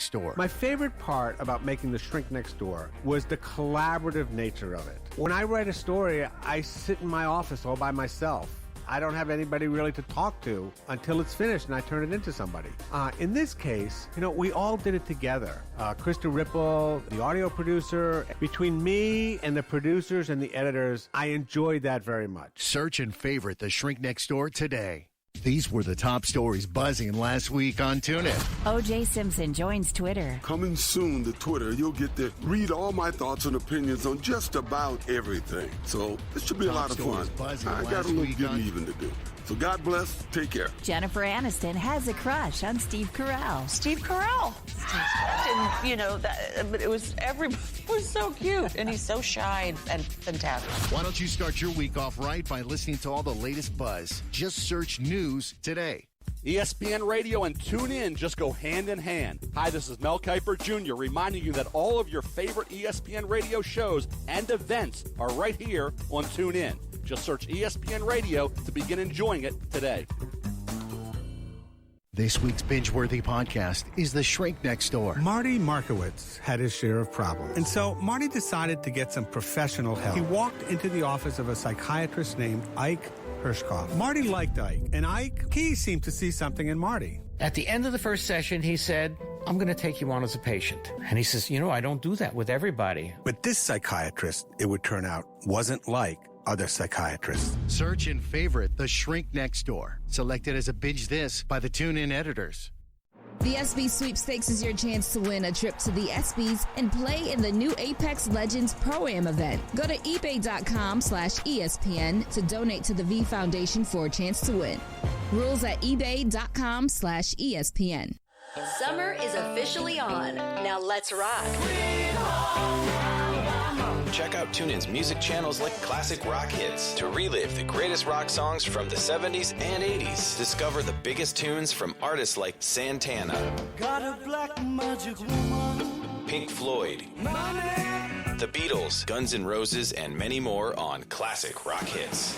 Next Door. My favorite part about making The Shrink Next Door was the collaborative nature of it. When I write a story, I sit in my office all by myself. I don't have anybody really to talk to until it's finished and I turn it into somebody. In this case, we all did it together. Krista Ripple, the audio producer, between me and the producers and the editors, I enjoyed that very much. Search and favorite The Shrink Next Door today. These were the top stories buzzing last week on TuneIn. O.J. Simpson joins Twitter. Coming soon to Twitter, you'll get to read all my thoughts and opinions on just about everything. So this should be a lot of fun. I got a little getting even to do. So God bless. Take care. Jennifer Aniston has a crush on Steve Carell. Steve Carell. But it was, everybody was so cute. And he's so shy and fantastic. Why don't you start your week off right by listening to all the latest buzz? Just search news today. ESPN Radio and TuneIn just go hand in hand. Hi, this is Mel Kiper Jr. reminding you that all of your favorite ESPN Radio shows and events are right here on TuneIn. Just search ESPN Radio to begin enjoying it today. This week's binge-worthy podcast is The Shrink Next Door. Marty Markowitz had his share of problems, and so Marty decided to get some professional help. He walked into the office of a psychiatrist named Ike Hirschkopf. Marty liked Ike, and Ike, he seemed to see something in Marty. At the end of the first session, he said, I'm going to take you on as a patient. And he says, I don't do that with everybody. But this psychiatrist, it would turn out, wasn't like other psychiatrists. Search and favorite The Shrink Next Door. Selected as a binge this by the TuneIn editors. The ESPY Sweepstakes is your chance to win a trip to the ESPYs and play in the new Apex Legends Pro-Am event. Go to ebay.com/ESPN to donate to the V Foundation for a chance to win. Rules at ebay.com/ESPN. Summer is officially on. Now let's rock. Check out TuneIn's music channels like Classic Rock Hits to relive the greatest rock songs from the 70s and 80s. Discover the biggest tunes from artists like Santana, Got a black magic woman, Pink Floyd, The Beatles, Guns N' Roses, and many more on Classic Rock Hits.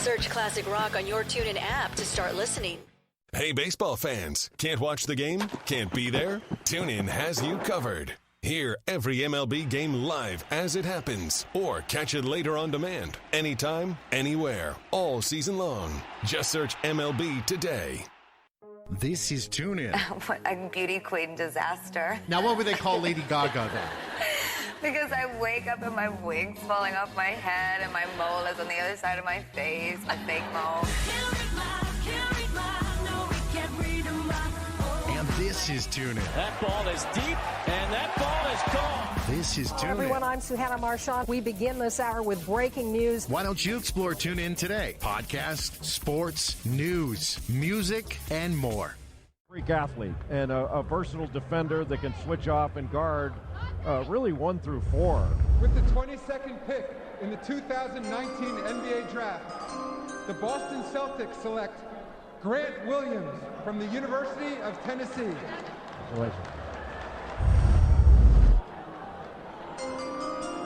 Search Classic Rock on your TuneIn app to start listening. Hey, baseball fans. Can't watch the game? Can't be there? TuneIn has you covered. Hear every MLB game live as it happens, or catch it later on demand. Anytime, anywhere, all season long. Just search MLB today. This is TuneIn. What a beauty queen disaster. Now, what would they call Lady Gaga then? Because I wake up and my wig's falling off my head and my mole is on the other side of my face, my fake mole. And this is TuneIn. That ball is deep, and that ball is gone. This is TuneIn. Hi, everyone, I'm Suhanna Marchand. We begin this hour with breaking news. Why don't you explore TuneIn today? Podcast, sports, news, music, and more. Greek athlete and a versatile defender that can switch off and guard really 1 through 4. With the 22nd pick in the 2019 NBA Draft, the Boston Celtics select Grant Williams from the University of Tennessee.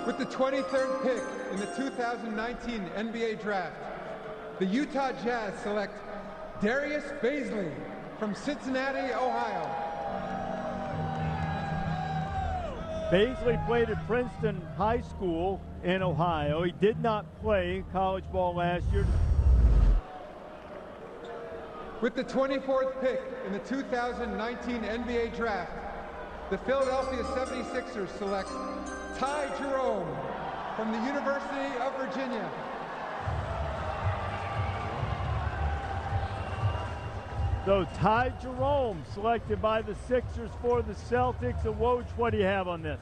With the 23rd pick in the 2019 NBA Draft, the Utah Jazz select Darius Bazley from Cincinnati, Ohio. Bazley played at Princeton High School in Ohio. He did not play college ball last year. With the 24th pick in the 2019 NBA Draft, the Philadelphia 76ers select Ty Jerome from the University of Virginia. So Ty Jerome selected by the Sixers for the Celtics. And Woj, what do you have on this?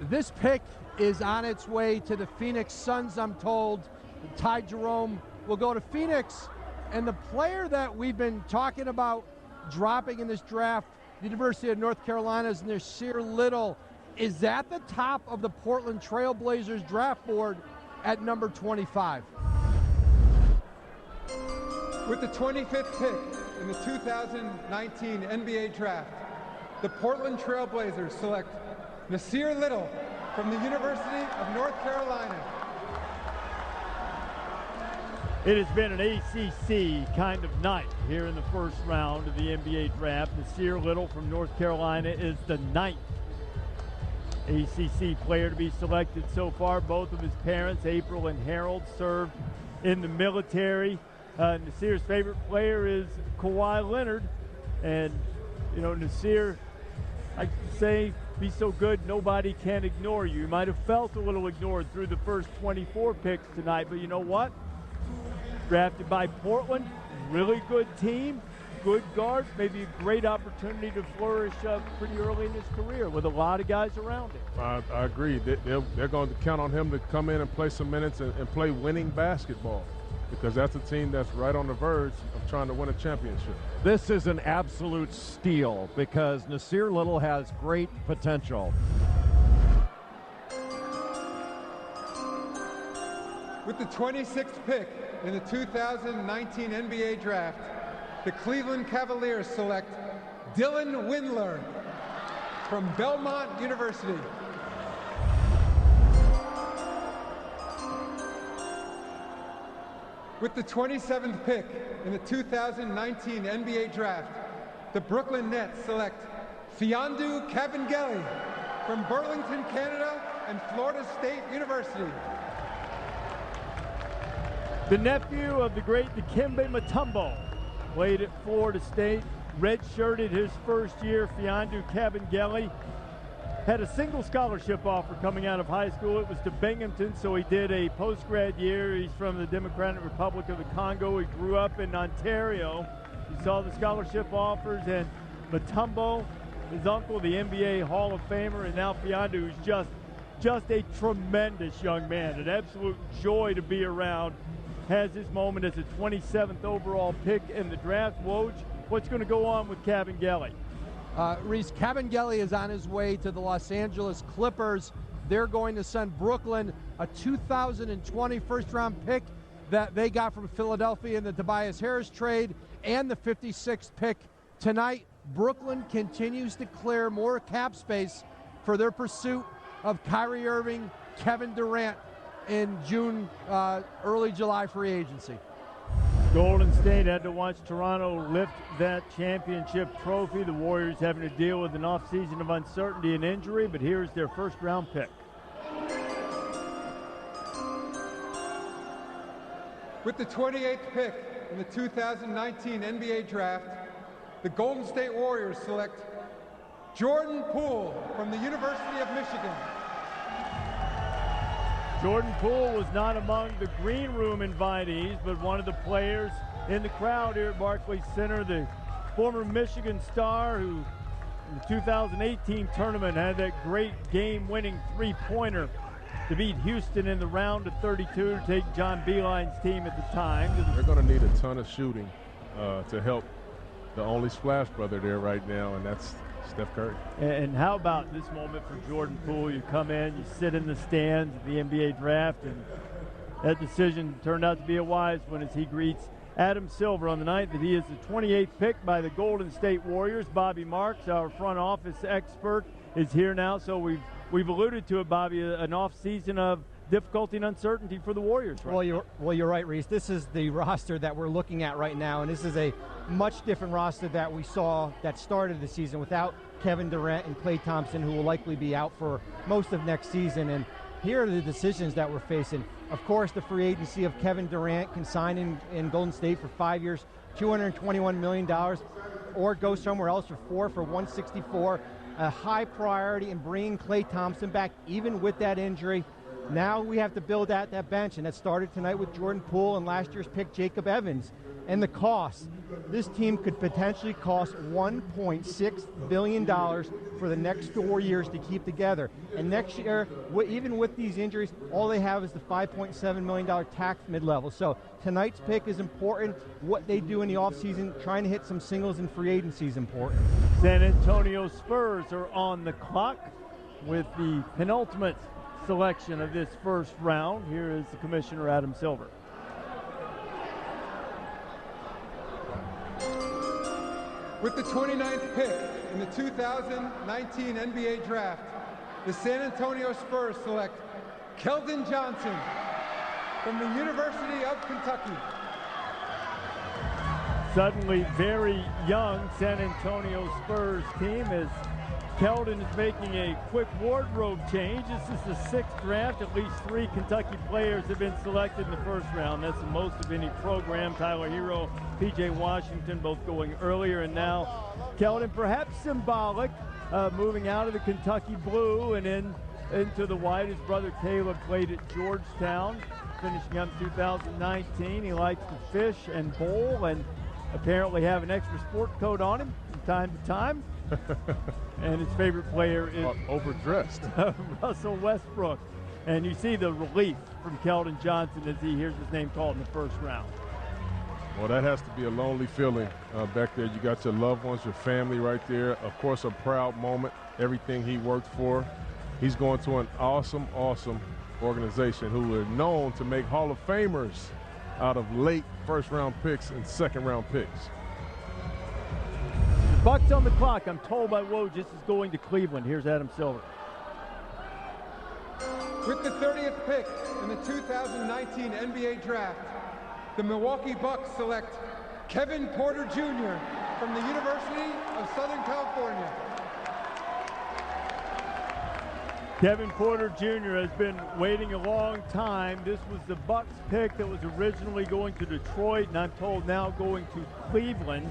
This pick is on its way to the Phoenix Suns, I'm told. Ty Jerome will go to Phoenix. And the player that we've been talking about dropping in this draft, the University of North Carolina's Nasir Little, is at the top of the Portland Trailblazers draft board at number 25. With the 25th pick in the 2019 NBA Draft, the Portland Trailblazers select Nasir Little from the University of North Carolina. It has been an ACC kind of night here in the first round of the NBA draft. Nasir Little from North Carolina is the 9th ACC player to be selected so far. Both of his parents, April and Harold, served in the military. Nasir's favorite player is Kawhi Leonard. And, you know, Nasir, I say, be so good nobody can ignore you. You might have felt a little ignored through the first 24 picks tonight, but you know what? Drafted by Portland, really good team, good guard, maybe a great opportunity to flourish pretty early in his career with a lot of guys around him. I agree. They're going to count on him to come in and play some minutes and play winning basketball, because that's a team that's right on the verge of trying to win a championship. This is an absolute steal because Nasir Little has great potential. With the 26th pick in the 2019 NBA Draft, the Cleveland Cavaliers select Dylan Windler from Belmont University. With the 27th pick in the 2019 NBA Draft, the Brooklyn Nets select Fiondu Kabengele from Burlington, Canada and Florida State University. The nephew of the great Dikembe Mutombo played at Florida State, redshirted his first year. Fiondu Kabengele had a single scholarship offer coming out of high school. It was to Binghamton, so he did a post-grad year. He's from the Democratic Republic of the Congo. He grew up in Ontario. He saw the scholarship offers, and Mutombo, his uncle, the NBA Hall of Famer, and now Fiondu, who's just a tremendous young man, an absolute joy to be around, has his moment as a 27th overall pick in the draft. Woj, what's going to go on with Kabengele? Reese, Kabengele is on his way to the Los Angeles Clippers. They're going to send Brooklyn a 2020 first-round pick that they got from Philadelphia in the Tobias Harris trade, and the 56th pick tonight. Brooklyn continues to clear more cap space for their pursuit of Kyrie Irving, Kevin Durant in June, early July free agency. Golden State had to watch Toronto lift that championship trophy. The Warriors having to deal with an offseason of uncertainty and injury, but here's their first-round pick. With the 28th pick in the 2019 NBA Draft, the Golden State Warriors select Jordan Poole from the University of Michigan. Jordan Poole was not among the green room invitees, but one of the players in the crowd here at Barclays Center, the former Michigan star who in the 2018 tournament had that great game-winning three-pointer to beat Houston in the round of 32 to take John Beilein's team at the time. They're going to need a ton of shooting to help the only splash brother there right now, and that's Steph Curry. And how about this moment for Jordan Poole? You come in, you sit in the stands at the NBA draft, and that decision turned out to be a wise one as he greets Adam Silver on the night that he is the 28th pick by the Golden State Warriors. Bobby Marks, our front office expert, is here now. So we've alluded to it, Bobby, an off season of difficulty and uncertainty for the Warriors, right? Well, you're right, Reese. This is the roster that we're looking at right now, and this is a much different roster that we saw that started the season without Kevin Durant and Klay Thompson, who will likely be out for most of next season. And here are the decisions that we're facing. Of course, the free agency of Kevin Durant can sign in Golden State for 5 years, $221 million, or go somewhere else for $164. A high priority in bringing Klay Thompson back, even with that injury. Now we have to build out that bench, and that started tonight with Jordan Poole and last year's pick, Jacob Evans. And the cost, this team could potentially cost $1.6 billion for the next 4 years to keep together. And next year, even with these injuries, all they have is the $5.7 million tax mid-level. So tonight's pick is important. What they do in the offseason, trying to hit some singles in free agency is important. San Antonio Spurs are on the clock with the penultimate selection of this first round. Here is the commissioner, Adam Silver. With the 29th pick in the 2019 NBA Draft, the San Antonio Spurs select Keldon Johnson from the University of Kentucky. suddenly very young San Antonio Spurs team as Keldon is making a quick wardrobe change. This is the 6th draft. At least 3 Kentucky players have been selected in the first round. That's the most of any program. Tyler Hero, P.J. Washington both going earlier. And now Keldon, perhaps symbolic, moving out of the Kentucky blue and into the white. His brother Caleb played at Georgetown, finishing up 2019. He likes to fish and bowl and apparently have an extra sport coat on him from time to time. And his favorite player is overdressed Russell Westbrook. And you see the relief from Keldon Johnson as he hears his name called in the first round. Well, that has to be a lonely feeling back there. You got your loved ones, your family right there. Of course, a proud moment, everything he worked for. He's going to an awesome, awesome organization who are known to make Hall of Famers out of late first-round picks and second-round picks. Bucks on the clock. I'm told by Woj this is going to Cleveland. Here's Adam Silver. With the 30th pick in the 2019 NBA Draft, the Milwaukee Bucks select Kevin Porter Jr. from the University of Southern California. Kevin Porter Jr. has been waiting a long time. This was the Bucks pick that was originally going to Detroit, and I'm told now going to Cleveland.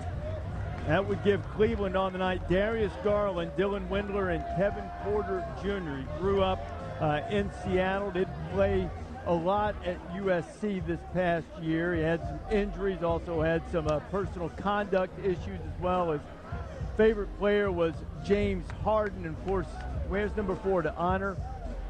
That would give Cleveland on the night Darius Garland, Dylan Windler, and Kevin Porter Jr. He grew up in Seattle, did play a lot at USC this past year. He had some injuries, also had some personal conduct issues as well. His favorite player was James Harden, and of course, wears number 4 to honor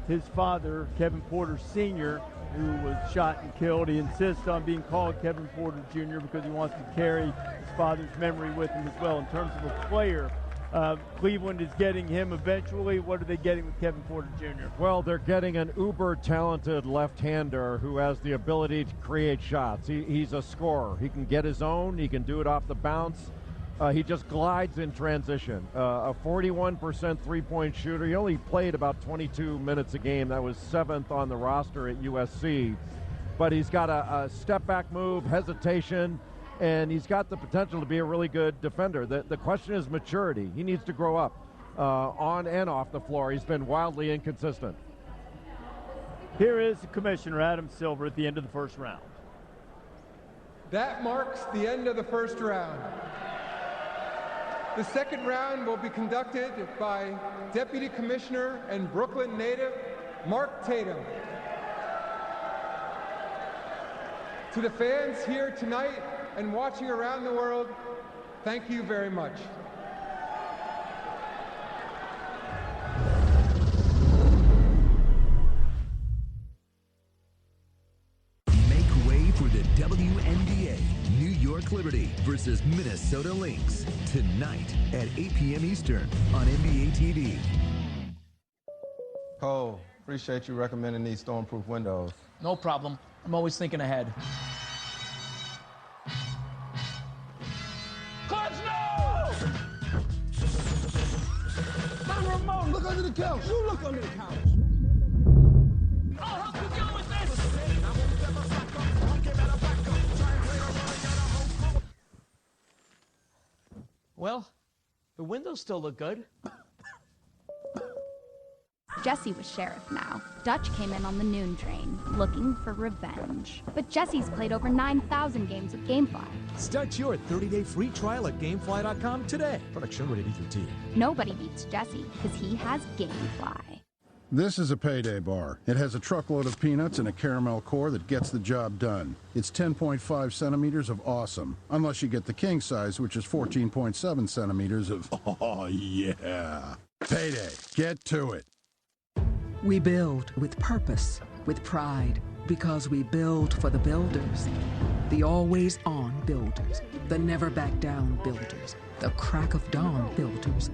his father, Kevin Porter Sr., who was shot and killed. He insists on being called Kevin Porter Jr. because he wants to carry his father's memory with him as well. In terms of a player, Cleveland is getting him eventually. What are they getting with Kevin Porter Jr.? Well, they're getting an uber-talented left-hander who has the ability to create shots. He's a scorer. He can get his own. He can do it off the bounce. He just glides in transition. A 41% three-point shooter. He only played about 22 minutes a game. That was 7th on the roster at USC. But he's got a step-back move, hesitation, and he's got the potential to be a really good defender. The question is maturity. He needs to grow up on and off the floor. He's been wildly inconsistent. Here is Commissioner Adam Silver at the end of the first round. That marks the end of the first round. The second round will be conducted by Deputy Commissioner and Brooklyn native Mark Tatum. To the fans here tonight and watching around the world, thank you very much. Make way for the WNBA. New York Liberty versus Minnesota Lynx tonight at 8 p.m. Eastern on NBA TV. Cole, appreciate you recommending these stormproof windows. No problem. I'm always thinking ahead. Clutch, no! Hey, Ramon, look under the couch. You look under the couch. I'll help you deal with this. Well, the windows still look good. Jesse was sheriff now. Dutch came in on the noon train, looking for revenge. But Jesse's played over 9,000 games with GameFly. Start your 30-day free trial at GameFly.com today. Product shown rated E through T. Nobody beats Jesse, because he has GameFly. This is a payday bar. It has a truckload of peanuts and a caramel core that gets the job done. It's 10.5 centimeters of awesome. Unless you get the king size, which is 14.7 centimeters of, oh yeah. Payday. Get to it. We build with purpose, with pride, because we build for the builders. The always-on builders, the never-back-down builders, the crack-of-dawn builders.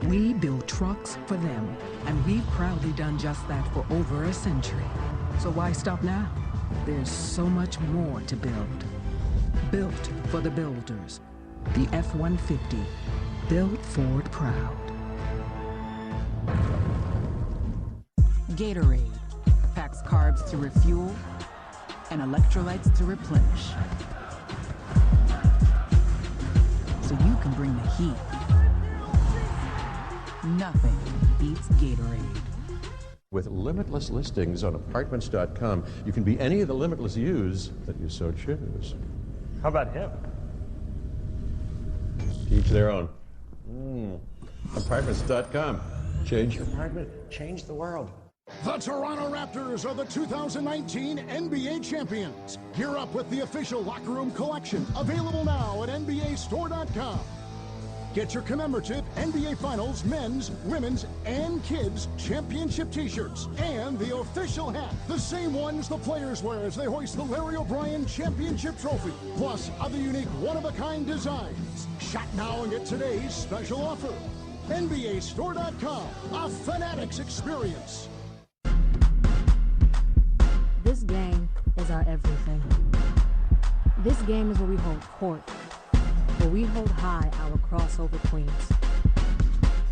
We build trucks for them, and we've proudly done just that for over a century. So why stop now? There's so much more to build. Built for the builders. The F-150, built Ford proud. Gatorade packs carbs to refuel and electrolytes to replenish. bring the heat. Nothing beats Gatorade. With limitless listings on Apartments.com, you can be any of the limitless yous that you so choose. How about him? Each their own. Apartments.com. Change your apartment, change the world. The Toronto Raptors are the 2019 NBA champions. Gear up with the official Locker Room collection, available now at NBAstore.com. Get your commemorative NBA Finals men's, women's, and kids championship t-shirts and the official hat, the same ones the players wear as they hoist the Larry O'Brien Championship Trophy, plus other unique one-of-a-kind designs. Shop now and get today's special offer. NBAstore.com, a Fanatics experience. This game is our everything. This game is where we hold court, where we hold high our crossover queens.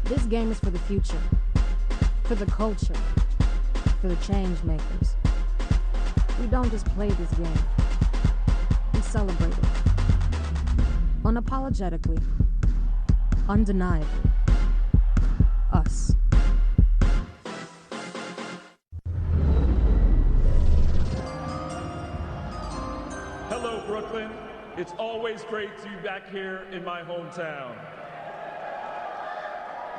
This game is for the future, for the culture, for the change makers. We don't just play this game, we celebrate it. Unapologetically, undeniably, us. Hello, Brooklyn. It's always great to be back here in my hometown.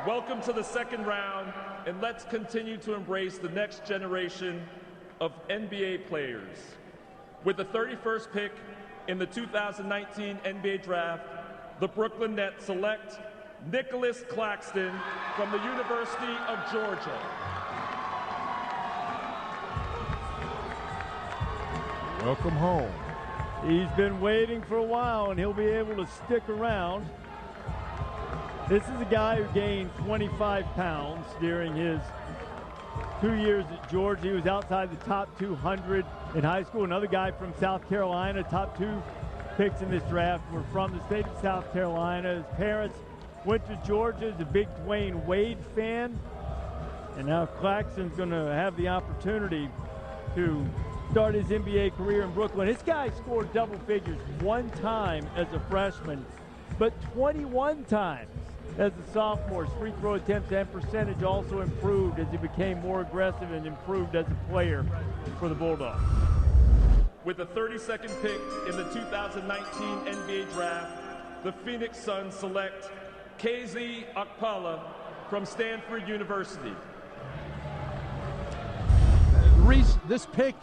Welcome to the second round, and let's continue to embrace the next generation of NBA players. With the 31st pick in the 2019 NBA Draft, the Brooklyn Nets select Nicholas Claxton from the University of Georgia. Welcome home. He's been waiting for a while, and he'll be able to stick around. This is a guy who gained 25 pounds during his 2 years at Georgia. He was outside the top 200 in high school. Another guy from South Carolina, top 2 picks in this draft were from the state of South Carolina. His parents went to Georgia. He's a big Dwayne Wade fan. And now Claxton's going to have the opportunity to start his NBA career in Brooklyn. This guy scored double figures one time as a freshman, but 21 times as a sophomore. His free throw attempts and percentage also improved as he became more aggressive and improved as a player for the Bulldogs. With the 32nd pick in the 2019 NBA Draft, the Phoenix Suns select KZ Okpala from Stanford University. Reese, this pick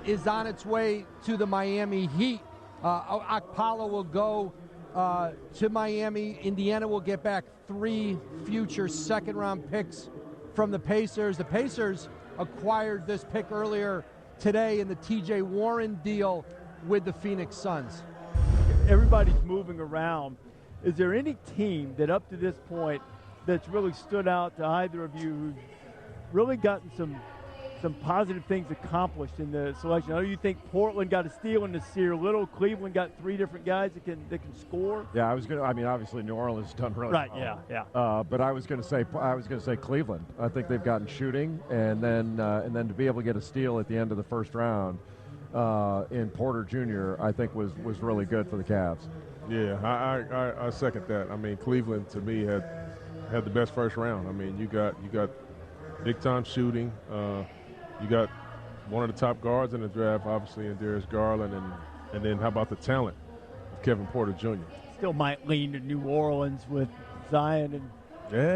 is on its way to the Miami Heat. Okpala will go to Miami. Indiana will get back 3 future second-round picks from the Pacers. The Pacers acquired this pick earlier today in the T.J. Warren deal with the Phoenix Suns. Everybody's moving around. Is there any team that up to this point that's really stood out to either of you who's really gotten some positive things accomplished in the selection? I know you think Portland got a steal in Nasir Little. Cleveland got 3 different guys that can score. Yeah, obviously New Orleans has done really well. Right, yeah. But I was going to say Cleveland. I think they've gotten shooting, and then to be able to get a steal at the end of the first round in Porter Jr. I think was really good for the Cavs. Yeah, I second that. I mean, Cleveland to me had the best first round. I mean, you got big time shooting. You got one of the top guards in the draft, obviously, in Darius Garland, and then how about the talent of Kevin Porter Jr.? Still might lean to New Orleans with Zion and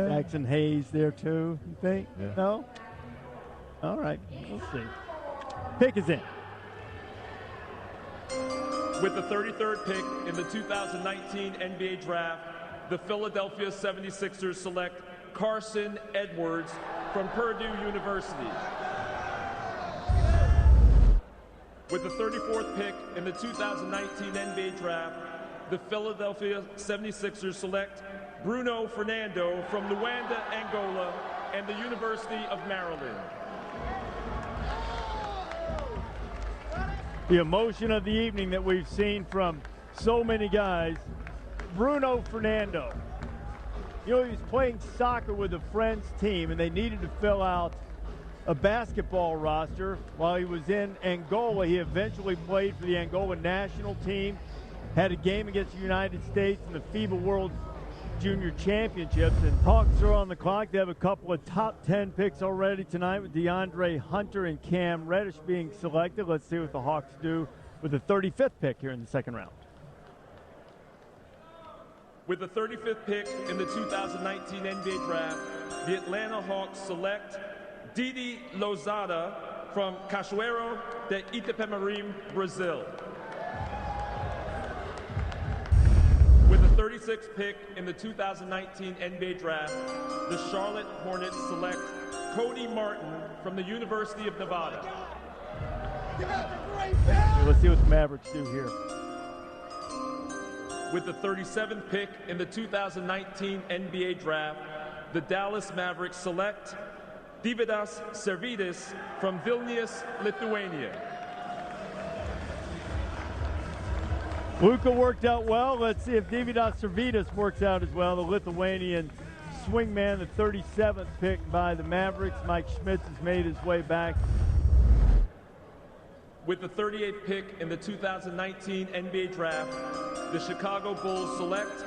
Jackson Hayes there too, you think? Yeah. No? All right, we'll see. Pick is in. With the 33rd pick in the 2019 NBA Draft, the Philadelphia 76ers select Carson Edwards from Purdue University. With the 34th pick in the 2019 NBA Draft, the Philadelphia 76ers select Bruno Fernando from Luanda, Angola, and the University of Maryland. The emotion of the evening that we've seen from so many guys. Bruno Fernando. You know, he was playing soccer with a friend's team, and they needed to fill out a basketball roster while he was in Angola. He eventually played for the Angola national team, had a game against the United States in the FIBA World Junior Championships. And Hawks are on the clock. They have a couple of top 10 picks already tonight with DeAndre Hunter and Cam Reddish being selected. Let's see what the Hawks do with the 35th pick here in the second round. With the 35th pick in the 2019 NBA Draft, the Atlanta Hawks select Didi Lousada from Cachoeiro de Itapemirim, Brazil. With the 36th pick in the 2019 NBA Draft, the Charlotte Hornets select Cody Martin from the University of Nevada. Let's see what the Mavericks do here. With the 37th pick in the 2019 NBA Draft, the Dallas Mavericks select Deividas Sirvydis from Vilnius, Lithuania. Luka worked out well. Let's see if Deividas Sirvydis works out as well. The Lithuanian swingman, the 37th pick by the Mavericks. Mike Schmitz has made his way back. With the 38th pick in the 2019 NBA Draft, the Chicago Bulls select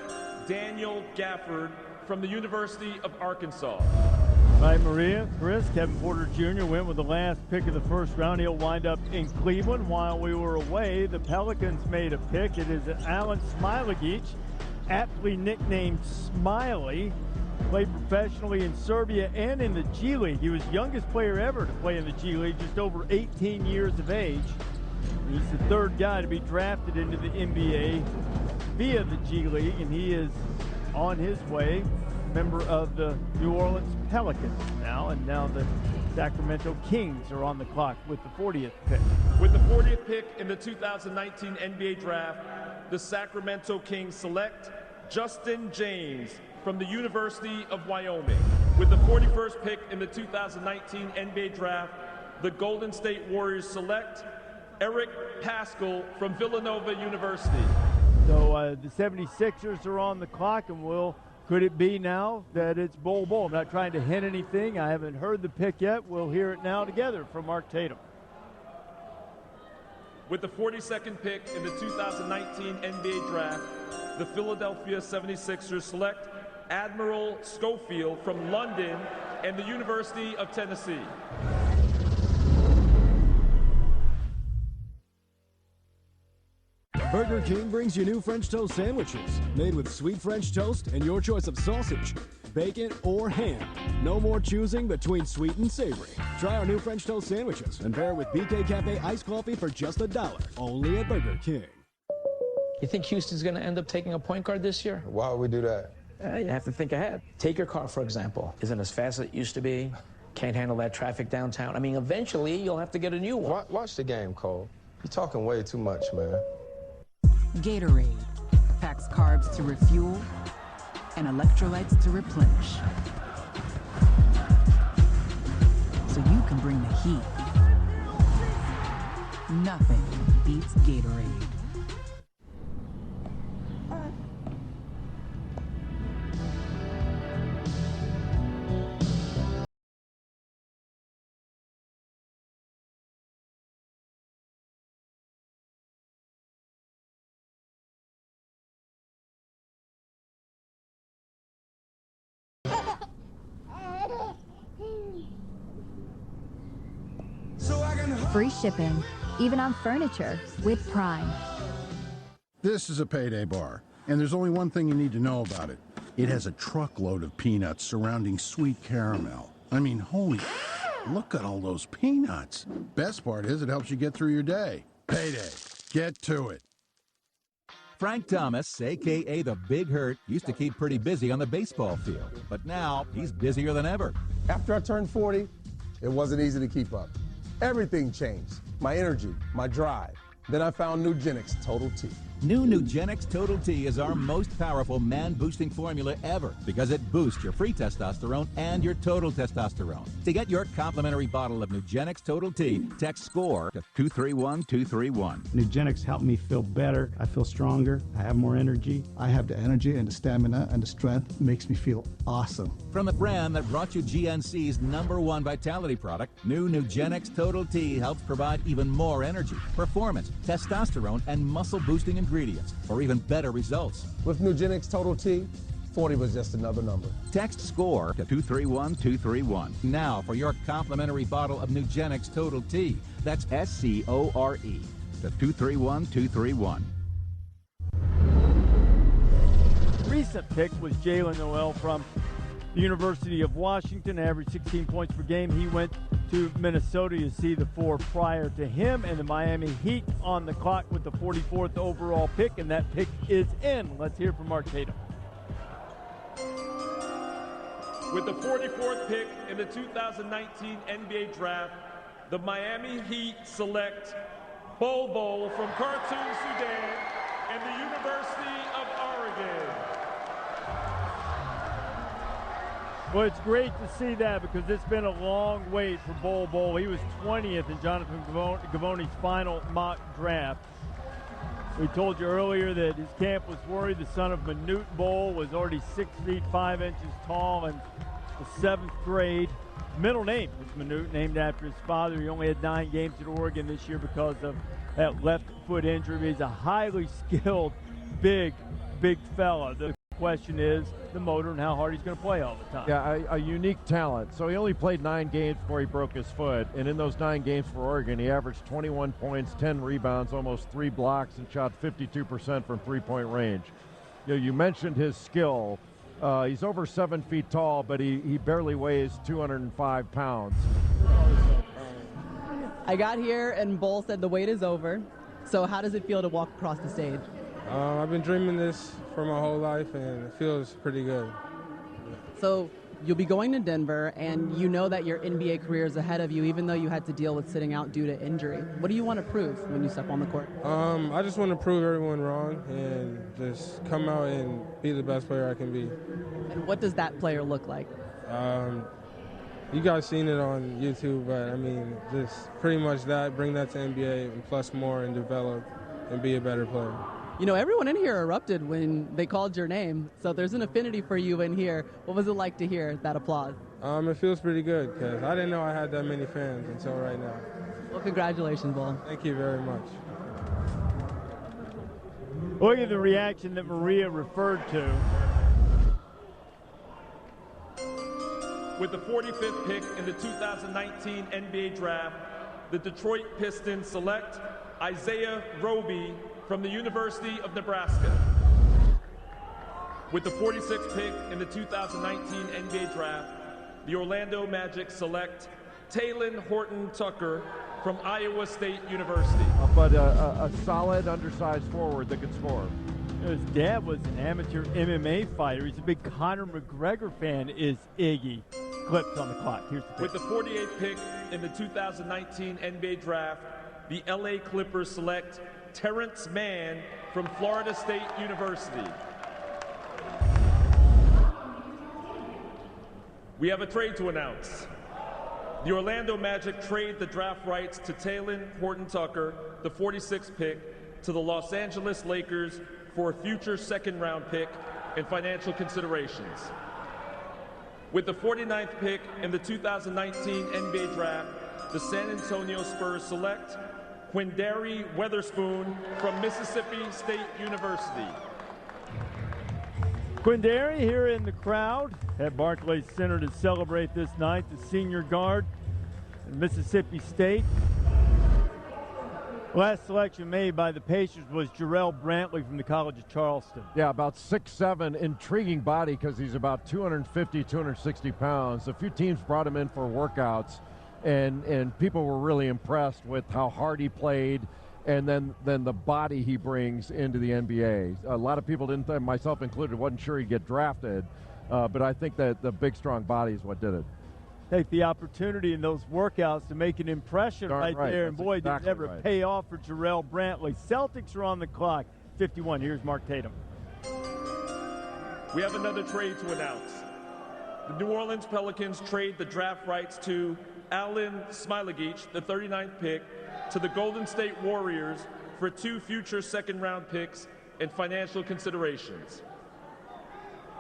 Daniel Gafford from the University of Arkansas. Right, Maria, Chris, Kevin Porter Jr. went with the last pick of the first round. He'll wind up in Cleveland. While we were away, the Pelicans made a pick. It is Alan Smilagic, aptly nicknamed Smiley. Played professionally in Serbia and in the G League. He was the youngest player ever to play in the G League, just over 18 years of age. He's the third guy to be drafted into the NBA via the G League, and he is on his way, member of the New Orleans Pelicans now, and now the Sacramento Kings are on the clock with the 40th pick. With the 40th pick in the 2019 NBA Draft, the Sacramento Kings select Justin James from the University of Wyoming. With the 41st pick in the 2019 NBA Draft, the Golden State Warriors select Eric Paschall from Villanova University. So the 76ers are on the clock, and could it be now that it's Bol Bol? I'm not trying to hint anything. I haven't heard the pick yet. We'll hear it now together from Mark Tatum. With the 42nd pick in the 2019 NBA Draft, the Philadelphia 76ers select Admiral Schofield from London and the University of Tennessee. Burger King brings you new French toast sandwiches made with sweet French toast and your choice of sausage, bacon, or ham. No more choosing between sweet and savory. Try our new French toast sandwiches and pair with BK Cafe iced coffee for just $1. Only at Burger King. You think Houston's going to end up taking a point guard this year? Why would we do that? You have to think ahead. Take your car, for example. Isn't as fast as it used to be. Can't handle that traffic downtown. I mean, eventually, you'll have to get a new one. Watch the game, Cole. You're talking way too much, man. Gatorade packs carbs to refuel and electrolytes to replenish, so you can bring the heat. Nothing beats Gatorade. Free shipping, even on furniture, with Prime. This is a payday bar, and there's only one thing you need to know about it. It has a truckload of peanuts surrounding sweet caramel. I mean, holy, look at all those peanuts. Best part is it helps you get through your day. Payday. Get to it. Frank Thomas, a.k.a. the Big Hurt, used to keep pretty busy on the baseball field, but now he's busier than ever. After I turned 40, it wasn't easy to keep up. Everything changed. My energy, my drive. Then I found Nugenix Total T. New Nugenix Total T is our most powerful man-boosting formula ever because it boosts your free testosterone and your total testosterone. To get your complimentary bottle of Nugenix Total T, text SCORE to 231231. Nugenix helped me feel better. I feel stronger. I have more energy. I have the energy and the stamina and the strength. It makes me feel awesome. From the brand that brought you GNC's #1 vitality product, new Nugenix Total T helps provide even more energy, performance, testosterone, and muscle-boosting ingredients for even better results. With Nugenix Total T, 40 was just another number. Text SCORE to 231231 now for your complimentary bottle of Nugenix Total T. That's SCORE to 231231. Recent pick was Jalen Noel from the University of Washington, averaged 16 points per game. He went to Minnesota. You see the 4 prior to him, and the Miami Heat on the clock with the 44th overall pick, and that pick is in. Let's hear from Mark Tatum. With the 44th pick in the 2019 NBA Draft, the Miami Heat select Bol Bol from Khartoum, Sudan, and the University of Oregon. Well, it's great to see that because it's been a long wait for Bol Bol. He was 20th in Jonathan Givony's final mock draft. We told you earlier that his camp was worried. The son of Manute Bol was already 6 feet 5 inches tall in the 7th grade. Middle name was Manute, named after his father. He only had 9 games at Oregon this year because of that left foot injury. He's a highly skilled, big fella. The question is the motor and how hard he's going to play all the time. Yeah, a unique talent. So he only played 9 games before he broke his foot, and in those 9 games for Oregon, he averaged 21 points, 10 rebounds, almost 3 blocks, and shot 52% from three-point range. You mentioned his skill. He's over 7 feet tall, but he barely weighs 205 pounds. I got here and Bol said the wait is over. So how does it feel to walk across the stage? I've been dreaming this for my whole life, and it feels pretty good. So you'll be going to Denver, and you know that your NBA career is ahead of you, even though you had to deal with sitting out due to injury. What do you want to prove when you step on the court? I just want to prove everyone wrong and just come out and be the best player I can be. And what does that player look like? You guys seen it on YouTube, but I mean, just pretty much that, bring that to NBA and plus more and develop and be a better player. You know, everyone in here erupted when they called your name, so there's an affinity for you in here. What was it like to hear that applause? It feels pretty good because I didn't know I had that many fans until right now. Well, congratulations, Bol. Thank you very much. Look at the reaction that Maria referred to. With the 45th pick in the 2019 NBA Draft, the Detroit Pistons select Isaiah Roby from the University of Nebraska. With the 46th pick in the 2019 NBA Draft, the Orlando Magic select Talen Horton-Tucker from Iowa State University. But a solid, undersized forward that could score. His dad was an amateur MMA fighter. He's a big Conor McGregor fan, is Iggy. Clips on the clock. Here's the pick. With the 48th pick in the 2019 NBA Draft, the LA Clippers select Terrence Mann from Florida State University. We have a trade to announce. The Orlando Magic trade the draft rights to Talen Horton-Tucker, the 46th pick, to the Los Angeles Lakers for a future second-round pick and financial considerations. With the 49th pick in the 2019 NBA Draft, the San Antonio Spurs select Quindary Weatherspoon from Mississippi State University. Quindary here in the crowd at Barclays Center to celebrate this night, the senior guard at Mississippi State. Last selection made by the Pacers was Jarrell Brantley from the College of Charleston. Yeah, about 6'7", intriguing body because he's about 250, 260 pounds. A few teams brought him in for workouts, and people were really impressed with how hard he played and then the body he brings into the NBA. A lot of people didn't, myself included, wasn't sure he'd get drafted, but I think that the big, strong body is what did it. Take the opportunity in those workouts to make an impression right there, and boy, exactly did it ever pay off for Jarrell Brantley. Celtics are on the clock. 51. Here's Mark Tatum. We have another trade to announce. The New Orleans Pelicans trade the draft rights to Alen Smailagic, the 39th pick, to the Golden State Warriors for 2 future second-round picks and financial considerations.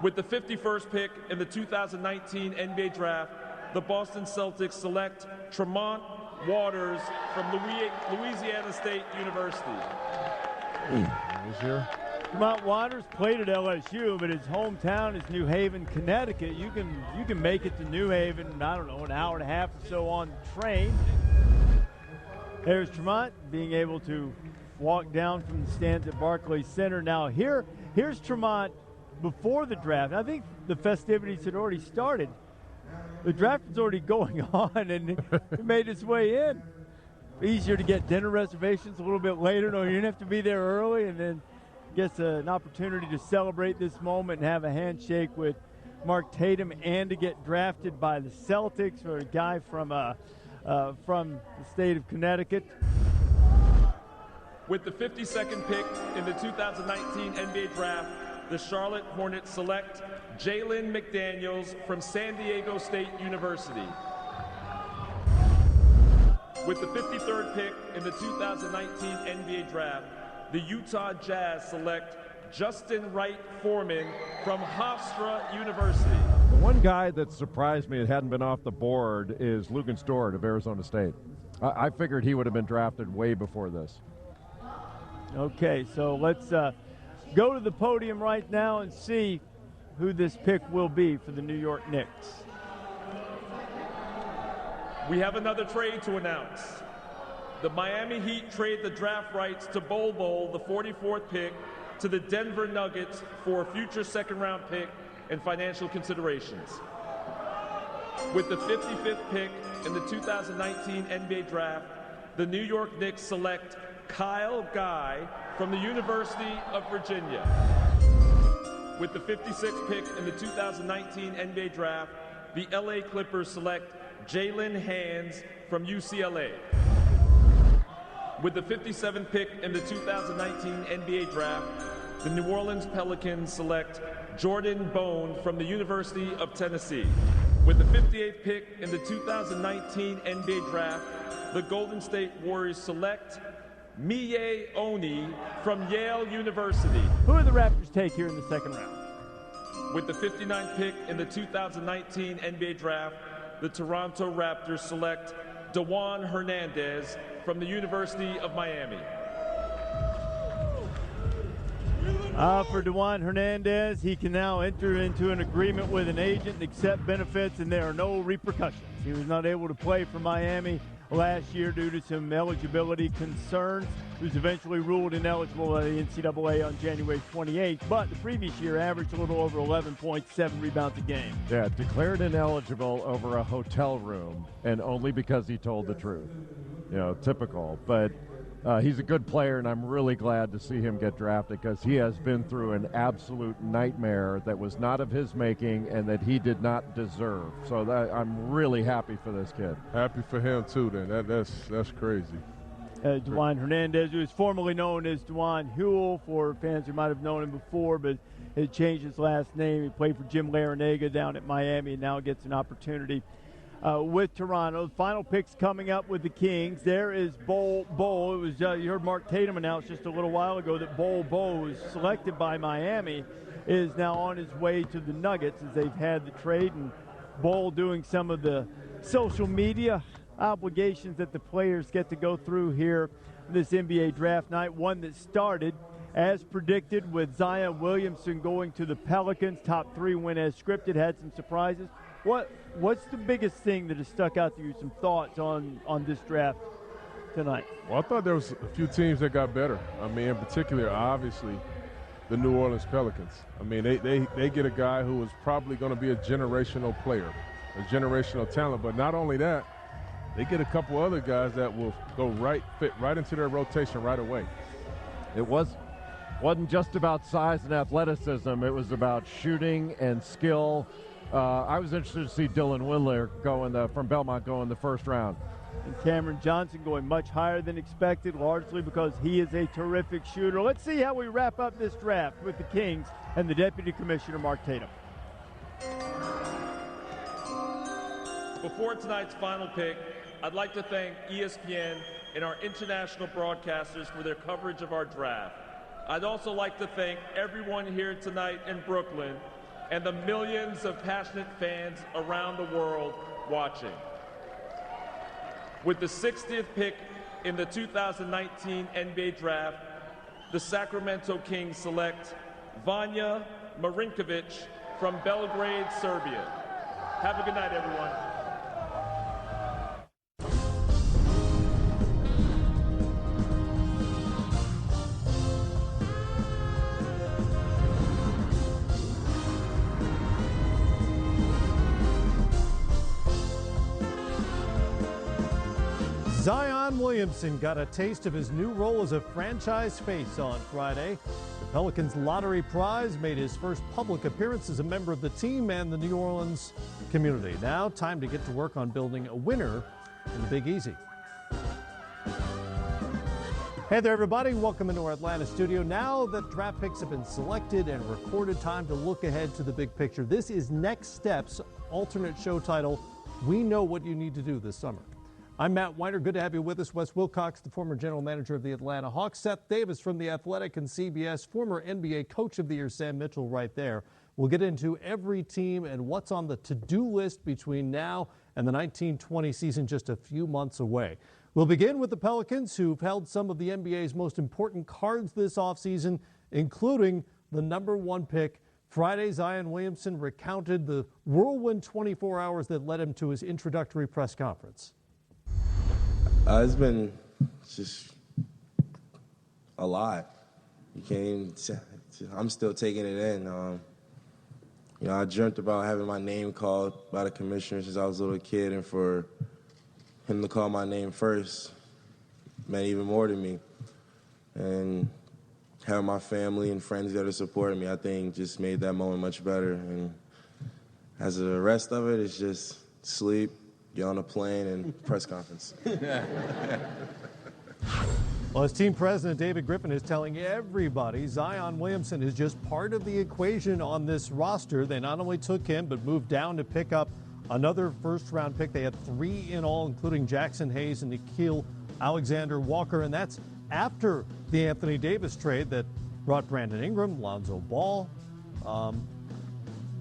With the 51st pick in the 2019 NBA Draft, the Boston Celtics select Tremont Waters from Louisiana State University. Tremont Waters played at LSU, but his hometown is New Haven, Connecticut. You can make it to New Haven, I don't know, an hour and a half or so on the train. There's Tremont being able to walk down from the stands at Barclays Center. Now here's Tremont before the draft. I think the festivities had already started. The draft was already going on, and he made his way in. Easier to get dinner reservations a little bit later. No, you didn't have to be there early, and then gets an opportunity to celebrate this moment and have a handshake with Mark Tatum and to get drafted by the Celtics, or a guy from the state of Connecticut. With the 52nd pick in the 2019 NBA Draft, the Charlotte Hornets select Jalen McDaniels from San Diego State University. With the 53rd pick in the 2019 NBA Draft, the Utah Jazz select Justin Wright Foreman from Hofstra University. The one guy that surprised me that hadn't been off the board is Luguentz Dort of Arizona State. I figured he would have been drafted way before this. Okay, so let's go to the podium right now and see who this pick will be for the New York Knicks. We have another trade to announce. The Miami Heat trade the draft rights to Bol Bol, the 44th pick, to the Denver Nuggets for a future second-round pick and financial considerations. With the 55th pick in the 2019 NBA Draft, the New York Knicks select Kyle Guy from the University of Virginia. With the 56th pick in the 2019 NBA Draft, the LA Clippers select Jalen Hands from UCLA. With the 57th pick in the 2019 NBA Draft, the New Orleans Pelicans select Jordan Bone from the University of Tennessee. With the 58th pick in the 2019 NBA Draft, the Golden State Warriors select Miye Oni from Yale University. Who do the Raptors take here in the second round? With the 59th pick in the 2019 NBA Draft, the Toronto Raptors select DeJuan Hernandez from the University of Miami. For DeJuan Hernandez, he can now enter into an agreement with an agent and accept benefits, and there are no repercussions. He was not able to play for Miami last year due to some eligibility concerns. He was eventually ruled ineligible by the NCAA on January 28th, but the previous year averaged a little over 11.7 rebounds a game. Yeah, declared ineligible over a hotel room, and only because he told the truth. You know, typical. But he's a good player, and I'm really glad to see him get drafted because he has been through an absolute nightmare that was not of his making and that he did not deserve. So I'm really happy for this kid. Happy for him, too, then. That's crazy. DeJuan Hernandez, who is formerly known as DeJuan Huell for fans who might have known him before, but he changed his last name. He played for Jim Larinaga down at Miami and now gets an opportunity with Toronto. The final picks coming up with the Kings. There is Bol Bol. It was you heard Mark Tatum announce just a little while ago that Bol Bol was selected by Miami, is now on his way to the Nuggets as they've had the trade, and Bol doing some of the social media obligations that the players get to go through here this NBA draft night, one that started as predicted with Zion Williamson going to the Pelicans. Top three went as scripted, had some surprises. What's the biggest thing that has stuck out to you, some thoughts on this draft tonight? Well, I thought there was a few teams that got better. I mean, in particular, obviously, the New Orleans Pelicans. I mean, they get a guy who is probably going to be a generational player, a generational talent. But not only that, they get a couple other guys that will fit right into their rotation right away. It wasn't just about size and athleticism. It was about shooting and skill. I was interested to see Dylan Windler from Belmont go in the first round. And Cameron Johnson going much higher than expected, largely because he is a terrific shooter. Let's see how we wrap up this draft with the Kings and the Deputy Commissioner, Mark Tatum. Before tonight's final pick, I'd like to thank ESPN and our international broadcasters for their coverage of our draft. I'd also like to thank everyone here tonight in Brooklyn and the millions of passionate fans around the world watching. With the 60th pick in the 2019 NBA Draft, the Sacramento Kings select Vanja Marinkovic from Belgrade, Serbia. Have a good night, everyone. Zion Williamson got a taste of his new role as a franchise face on Friday. The Pelicans lottery prize made his first public appearance as a member of the team and the New Orleans community. Now, time to get to work on building a winner in the Big Easy. Hey there, everybody. Welcome into our Atlanta studio. Now that draft picks have been selected and recorded, time to look ahead to the big picture. This is Next Steps, alternate show title, We Know What You Need to Do This Summer. I'm Matt Weiner. Good to have you with us. Wes Wilcox, the former general manager of the Atlanta Hawks. Seth Davis from The Athletic and CBS, former NBA Coach of the Year, Sam Mitchell, right there. We'll get into every team and what's on the to-do list between now and the 1920 season just a few months away. We'll begin with the Pelicans, who've held some of the NBA's most important cards this offseason, including the #1 pick. Friday, Zion Williamson recounted the whirlwind 24 hours that led him to his introductory press conference. It's been just a lot. I'm still taking it in. I dreamt about having my name called by the commissioner since I was a little kid, and for him to call my name first meant even more to me. And having my family and friends that are supporting me, I think just made that moment much better. And as the rest of it, it's just sleep, get on a plane, and press conference. Well, as team president David Griffin is telling everybody, Zion Williamson is just part of the equation on this roster. They not only took him, but moved down to pick up another first-round pick. They had 3 in all, including Jackson Hayes and Nickeil Alexander-Walker, and that's after the Anthony Davis trade that brought Brandon Ingram, Lonzo Ball.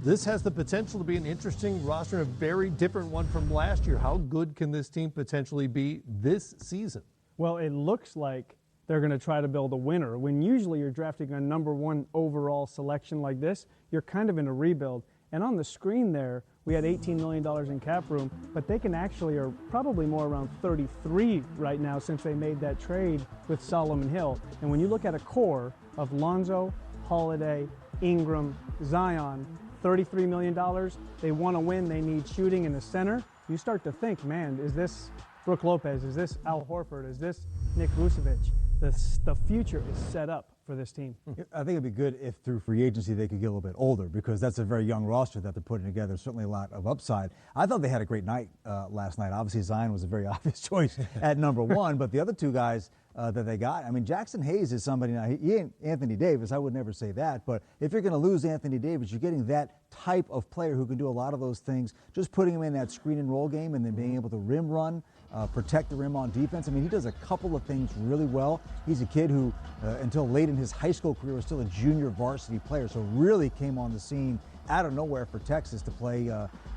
This has the potential to be an interesting roster, a very different one from last year. How good can this team potentially be this season? Well, it looks like they're going to try to build a winner. When usually you're drafting a #1 overall selection like this, you're kind of in a rebuild. And on the screen there, we had $18 million in cap room, but they can actually are probably more around 33 right now since they made that trade with Solomon Hill. And when you look at a core of Lonzo, Holiday, Ingram, Zion, $33 million, they want to win, they need shooting in the center. You start to think, man, is this Brook Lopez, is this Al Horford, is this Nick Vucevic? The future is set up for this team. I think it'd be good if through free agency they could get a little bit older, because that's a very young roster that they're putting together. Certainly a lot of upside. I thought they had a great night last night. Obviously Zion was a very obvious choice at #1, but the other 2 guys that they got, I mean, Jackson Hayes is somebody, now he ain't Anthony Davis, I would never say that, but if you're going to lose Anthony Davis, you're getting that type of player who can do a lot of those things, just putting him in that screen and roll game and then being able to rim run, protect the rim on defense. I mean, he does a couple of things really well. He's a kid who, until late in his high school career, was still a junior varsity player, so really came on the scene out of nowhere for Texas to play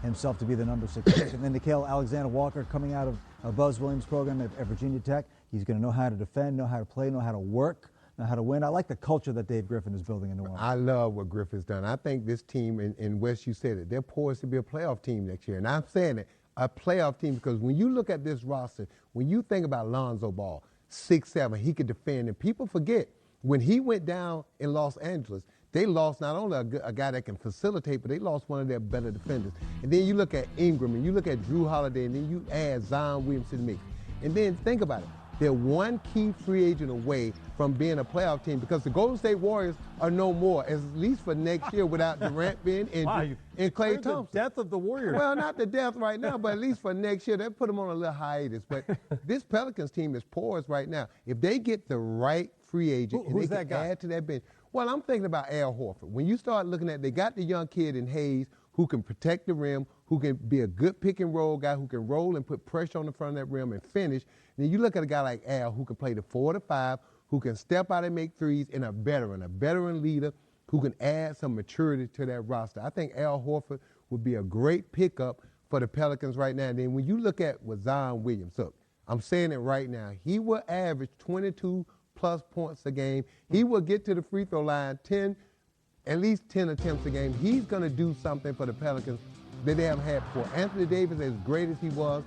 himself to be the #6 pick. And then Nickeil Alexander-Walker coming out of Buzz Williams' program at Virginia Tech. He's going to know how to defend, know how to play, know how to work, know how to win. I like the culture that Dave Griffin is building in New Orleans. I love what Griffin's done. I think this team, in West, you said it, they're poised to be a playoff team next year. And I'm saying it, a playoff team, because when you look at this roster, when you think about Lonzo Ball, 6'7", he could defend. And people forget, when he went down in Los Angeles, they lost not only a guy that can facilitate, but they lost one of their better defenders. And then you look at Ingram, and you look at Drew Holiday, and then you add Zion Williamson to the mix. And then think about it. They're one key free agent away from being a playoff team, because the Golden State Warriors are no more, at least for next year, without Durant being injured and Klay Thompson. The death of the Warriors. Well, not the death right now, but at least for next year, they'll put them on a little hiatus. But this Pelicans team is poised right now. If they get the right free agent and they can add to that bench. Well, I'm thinking about Al Horford. When you start looking at, they got the young kid in Hayes who can protect the rim, who can be a good pick and roll guy, who can roll and put pressure on the front of that rim and finish. And then you look at a guy like Al who can play the 4 to 5, who can step out and make threes, and a veteran leader who can add some maturity to that roster. I think Al Horford would be a great pickup for the Pelicans right now. And then when you look at what Zion Williams, look, I'm saying it right now, he will average 22 plus points a game. He will get to the free throw line at least 10 attempts a game. He's going to do something for the Pelicans that they haven't had before. Anthony Davis, as great as he was,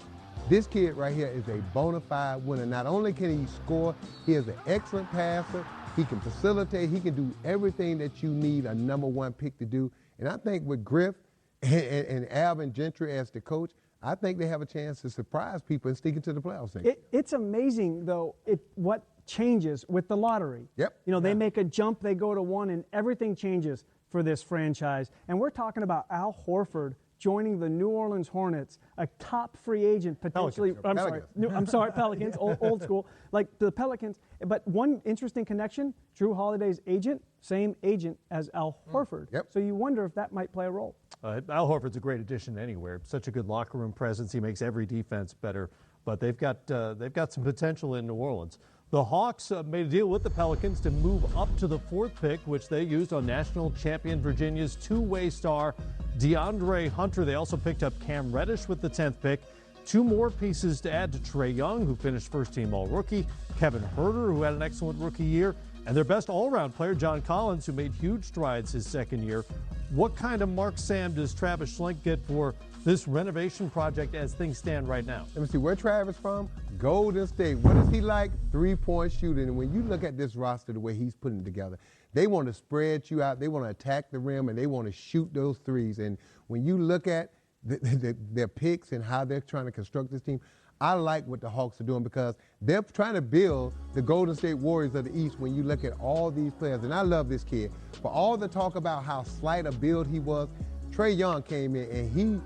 this kid right here is a bona fide winner. Not only can he score, he is an excellent passer. He can facilitate. He can do everything that you need a number one pick to do. And I think with Griff and Alvin Gentry as the coach, I think they have a chance to surprise people and stick it to the playoffs. It's amazing, though, what changes with the lottery. Yep. You know, they make a jump, they go to 1, and everything changes for this franchise. And we're talking about Al Horford joining the New Orleans Hornets, a top free agent, potentially. Pelicans, old school, like the Pelicans. But one interesting connection: Drew Holiday's agent, same agent as Al Horford. Yep. So you wonder if that might play a role. Al Horford's a great addition anywhere. Such a good locker room presence. He makes every defense better. But they've got some potential in New Orleans. The Hawks made a deal with the Pelicans to move up to the 4th pick, which they used on national champion Virginia's two-way star DeAndre Hunter. They also picked up Cam Reddish with the 10th pick. 2 more pieces to add to Trae Young, who finished first-team All-Rookie, Kevin Huerter, who had an excellent rookie year, and their best all-around player, John Collins, who made huge strides his second year. What kind of mark, Sam, does Travis Schlenk get for this renovation project as things stand right now? Let me see, where Travis from? Golden State. What is he like? 3-point shooting. And when you look at this roster, the way he's putting it together, they want to spread you out, they want to attack the rim, and they want to shoot those threes. And when you look at their picks and how they're trying to construct this team, I like what the Hawks are doing because they're trying to build the Golden State Warriors of the East when you look at all these players. And I love this kid. For all the talk about how slight a build he was, Trae Young came in and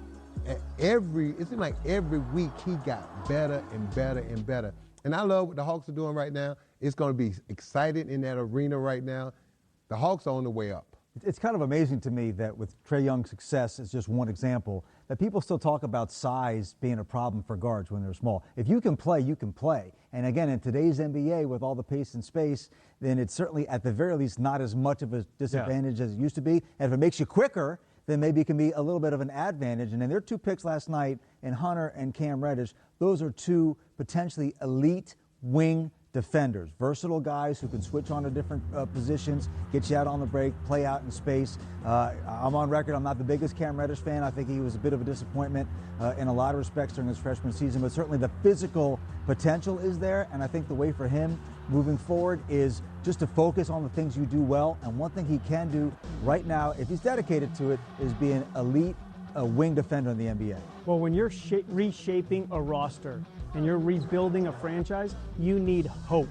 it seemed like every week he got better and better and better. And I love what the Hawks are doing right now. It's going to be exciting in that arena right now. The Hawks are on the way up. It's kind of amazing to me that with Trae Young's success, it's just one example, that people still talk about size being a problem for guards when they're small. If you can play, you can play. And again, in today's NBA, with all the pace and space, then it's certainly, at the very least, not as much of a disadvantage as it used to be. And if it makes you quicker, then maybe it can be a little bit of an advantage. And then their 2 picks last night in Hunter and Cam Reddish, those are 2 potentially elite wing defenders, versatile guys who can switch on to different positions, get you out on the break, play out in space. I'm on record, I'm not the biggest Cam Reddish fan. I think he was a bit of a disappointment in a lot of respects during his freshman season, but certainly the physical potential is there, and I think the way for him moving forward is just to focus on the things you do well, and one thing he can do right now, if he's dedicated to it, is be an elite wing defender in the NBA. Well, when you're reshaping a roster and you're rebuilding a franchise, you need hope.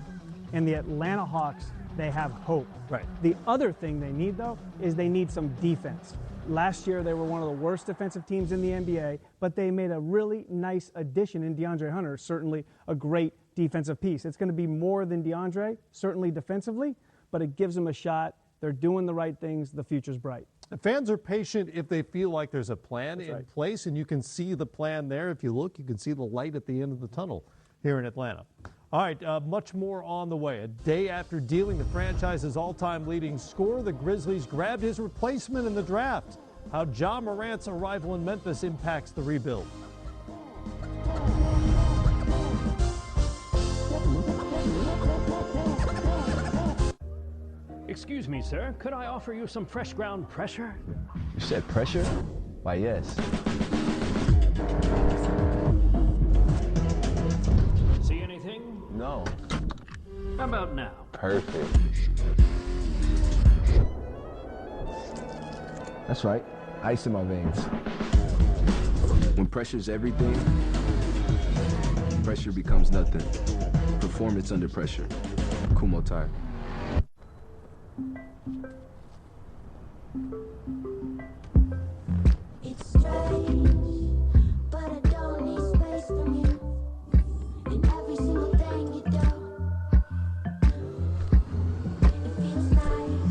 And the Atlanta Hawks, they have hope. Right. The other thing they need, though, is they need some defense. Last year, they were one of the worst defensive teams in the NBA, but they made a really nice addition in DeAndre Hunter, certainly a great defensive piece. It's going to be more than DeAndre, certainly defensively, but it gives them a shot. They're doing the right things. The future's bright. Fans are patient if they feel like there's a plan in place, and you can see the plan there. If you look, you can see the light at the end of the tunnel here in Atlanta. All right, much more on the way. A day after dealing the franchise's all-time leading scorer, the Grizzlies grabbed his replacement in the draft. How Ja Morant's arrival in Memphis impacts the rebuild. Excuse me, sir. Could I offer you some fresh ground pressure? You said pressure? Why, yes. See anything? No. How about now? Perfect. That's right. Ice in my veins. When pressure's everything, pressure becomes nothing. Performance under pressure. Kumho Tire. It's strange, but I don't need space from you. In every single thing you do, it feels nice.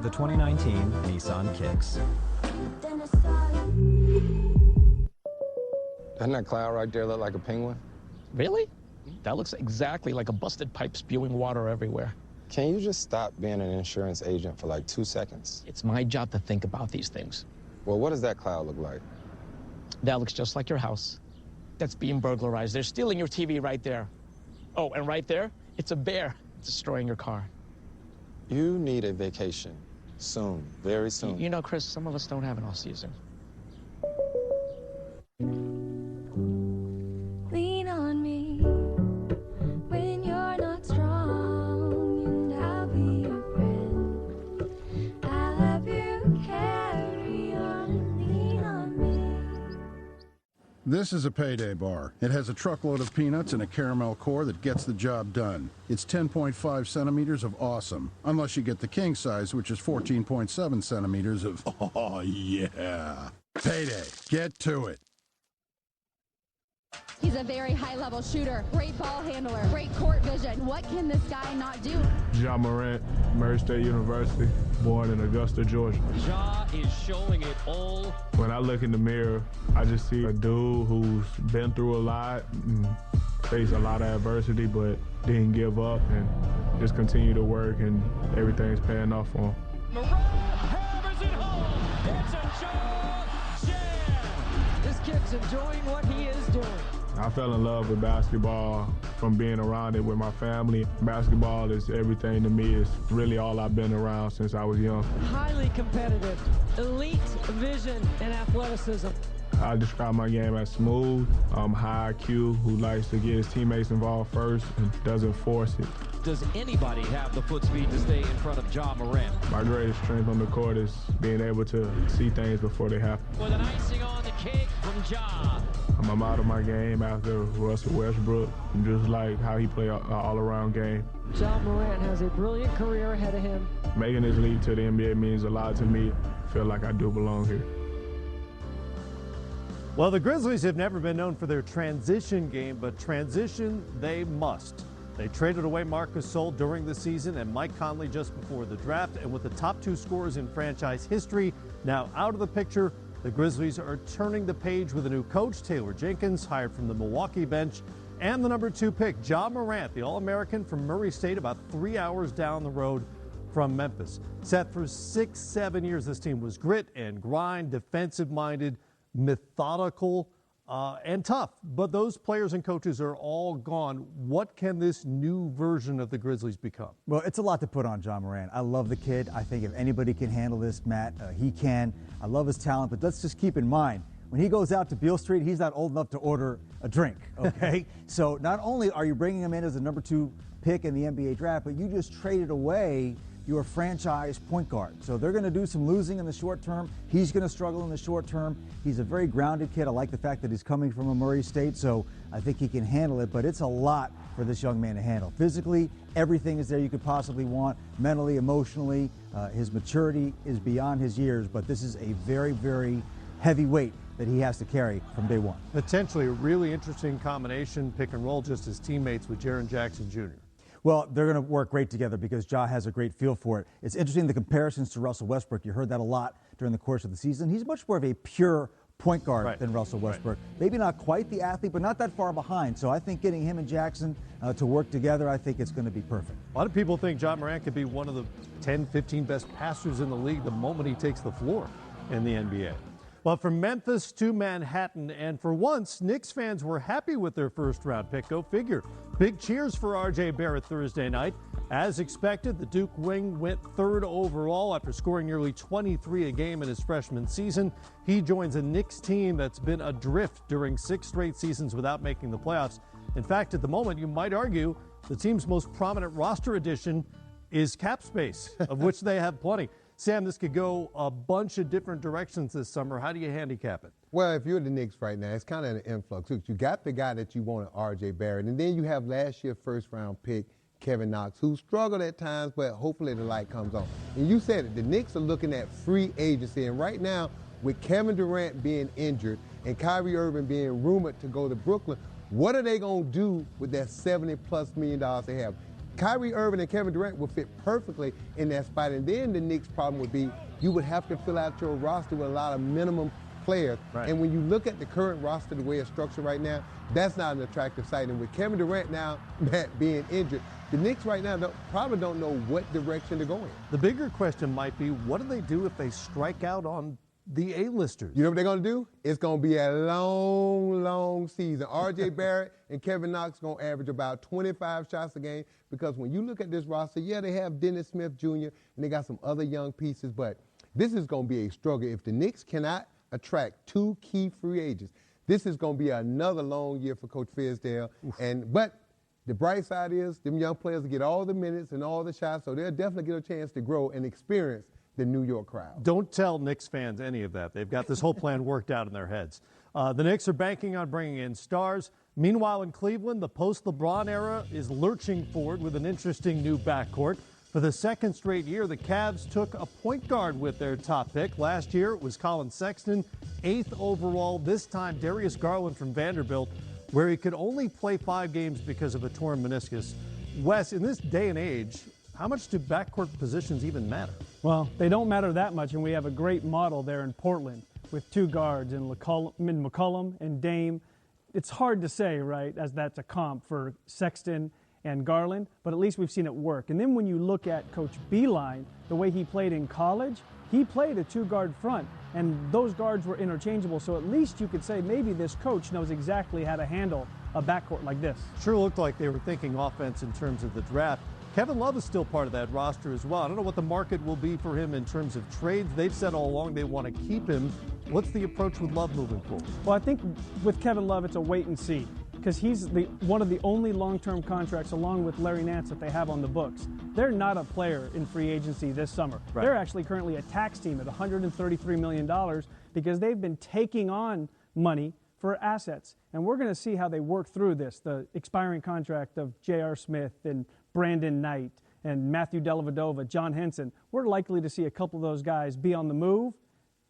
The 2019 Nissan Kicks. Then I saw you. Doesn't that cloud right there look like a penguin? Really? That looks exactly like a busted pipe spewing water everywhere. Can you just stop being an insurance agent for like 2 seconds? It's my job to think about these things. Well, what does that cloud look like? That looks just like your house. That's being burglarized. They're stealing your TV right there. Oh, and right there, it's a bear destroying your car. You need a vacation. Soon. Very soon. You know, Chris, some of us don't have an off season. Lean on me when you're not strong, and I'll be your friend. I'll help you carry on and lean on me. This is a payday bar. It has a truckload of peanuts and a caramel core that gets the job done. It's 10.5 centimeters of awesome, unless you get the king size, which is 14.7 centimeters of, oh yeah. Payday. Get to it. He's a very high-level shooter, great ball handler, great court vision. What can this guy not do? Ja Morant, Murray State University, born in Augusta, Georgia. Ja is showing it all. When I look in the mirror, I just see a dude who's been through a lot, and faced a lot of adversity, but didn't give up and just continue to work, and everything's paying off for him. Morant hammers it home. It's a Ja jam. This kid's enjoying what he is doing. I fell in love with basketball from being around it with my family. Basketball is everything to me. It's really all I've been around since I was young. Highly competitive, elite vision and athleticism. I describe my game as smooth, high IQ, who likes to get his teammates involved first and doesn't force it. Does anybody have the foot speed to stay in front of Ja Morant? My greatest strength on the court is being able to see things before they happen. With an icing on the cake from Ja. I'm out of my game after Russell Westbrook, just like how he played an all-around game. Ja Morant has a brilliant career ahead of him. Making this leap to the NBA means a lot to me. I feel like I do belong here. Well, the Grizzlies have never been known for their transition game, but transition they must. They traded away Marc Gasol during the season and Mike Conley just before the draft, and with the top two scorers in franchise history now out of the picture, the Grizzlies are turning the page with a new coach, Taylor Jenkins, hired from the Milwaukee bench, and the number 2 pick, Ja Morant, the All-American from Murray State, about 3 hours down the road from Memphis. Seth, for 6-7 years, this team was grit and grind, defensive-minded, methodical, and tough. But those players and coaches are all gone. What can this new version of the Grizzlies become? Well, it's a lot to put on Ja Morant. I love the kid. I think if anybody can handle this, Matt, he can. I love his talent, but let's just keep in mind, when he goes out to Beale Street, he's not old enough to order a drink, okay? So not only are you bringing him in as a number 2 pick in the NBA draft, but you just traded away your franchise point guard. So they're going to do some losing in the short term. He's going to struggle in the short term. He's a very grounded kid. I like the fact that he's coming from a Murray State, so I think he can handle it, but it's a lot for this young man to handle. Physically, everything is there you could possibly want. Mentally, emotionally, his maturity is beyond his years, but this is a very, very heavy weight that he has to carry from day one. Potentially a really interesting combination, pick and roll, just as teammates with Jaren Jackson Jr. Well, they're going to work great together because Ja has a great feel for it. It's interesting, the comparisons to Russell Westbrook. You heard that a lot during the course of the season. He's much more of a pure point guard than Russell Westbrook. Maybe not quite the athlete, but not that far behind. So I think getting him and Jackson to work together, I think it's going to be perfect. A lot of people think Ja Morant could be one of the 10, 15 best passers in the league the moment he takes the floor in the NBA. Well, from Memphis to Manhattan, and for once, Knicks fans were happy with their first-round pick. Go figure. Big cheers for R.J. Barrett Thursday night. As expected, the Duke wing went 3rd overall after scoring nearly 23 a game in his freshman season. He joins a Knicks team that's been adrift during 6 straight seasons without making the playoffs. In fact, at the moment, you might argue the team's most prominent roster addition is cap space, of which they have plenty. Sam, this could go a bunch of different directions this summer. How do you handicap it? Well, if you're the Knicks right now, it's kind of an influx. You got the guy that you want, R.J. Barrett, and then you have last year's first-round pick, Kevin Knox, who struggled at times, but hopefully the light comes on. And you said it, the Knicks are looking at free agency, and right now, with Kevin Durant being injured and Kyrie Irving being rumored to go to Brooklyn, what are they going to do with that $70+ million they have? Kyrie Irving and Kevin Durant would fit perfectly in that spot, and then the Knicks' problem would be you would have to fill out your roster with a lot of minimum players. Right. And when you look at the current roster, the way it's structured right now, that's not an attractive sight. And with Kevin Durant now, Matt, being injured, the Knicks right now probably don't know what direction to go in. The bigger question might be, what do they do if they strike out on the A-listers. You know what they're going to do? It's going to be a long, long season. R.J. Barrett and Kevin Knox going to average about 25 shots a game because when you look at this roster, yeah, they have Dennis Smith Jr. and they got some other young pieces, but this is going to be a struggle. If the Knicks cannot attract 2 key free agents, this is going to be another long year for Coach Fizdale. But the bright side is them young players will get all the minutes and all the shots, so they'll definitely get a chance to grow and experience the New York crowd. Don't tell Knicks fans any of that. They've got this whole plan worked out in their heads. The Knicks are banking on bringing in stars. Meanwhile, in Cleveland, the post-LeBron era is lurching forward with an interesting new backcourt. For the second straight year, the Cavs took a point guard with their top pick. Last year, it was Colin Sexton, 8th overall. This time, Darius Garland from Vanderbilt, where he could only play 5 games because of a torn meniscus. Wes, in this day and age, how much do backcourt positions even matter? Well, they don't matter that much, and we have a great model there in Portland with 2 guards in McCollum and Dame. It's hard to say, right, as that's a comp for Sexton and Garland, but at least we've seen it work. And then when you look at Coach Beilein, the way he played in college, he played a 2-guard front, and those guards were interchangeable, so at least you could say maybe this coach knows exactly how to handle a backcourt like this. Sure looked like they were thinking offense in terms of the draft. Kevin Love is still part of that roster as well. I don't know what the market will be for him in terms of trades. They've said all along they want to keep him. What's the approach with Love moving forward? Well, I think with Kevin Love, it's a wait and see because he's one of the only long-term contracts, along with Larry Nance, that they have on the books. They're not a player in free agency this summer. Right. They're actually currently a tax team at $133 million because they've been taking on money for assets. And we're going to see how they work through this, the expiring contract of J.R. Smith and Brandon Knight and Matthew Dellavedova, John Henson. We're likely to see a couple of those guys be on the move,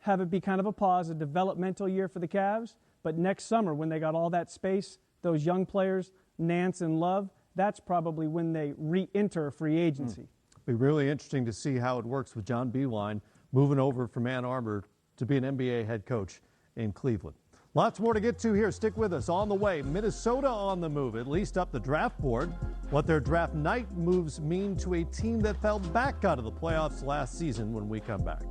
have it be kind of a pause, a developmental year for the Cavs. But next summer, when they got all that space, those young players, Nance and Love, that's probably when they re-enter free agency. It'll be really interesting to see how it works with John Beilein moving over from Ann Arbor to be an NBA head coach in Cleveland. Lots more to get to here. Stick with us. On the way, Minnesota on the move, at least up the draft board. What their draft night moves mean to a team that fell back out of the playoffs last season when we come back.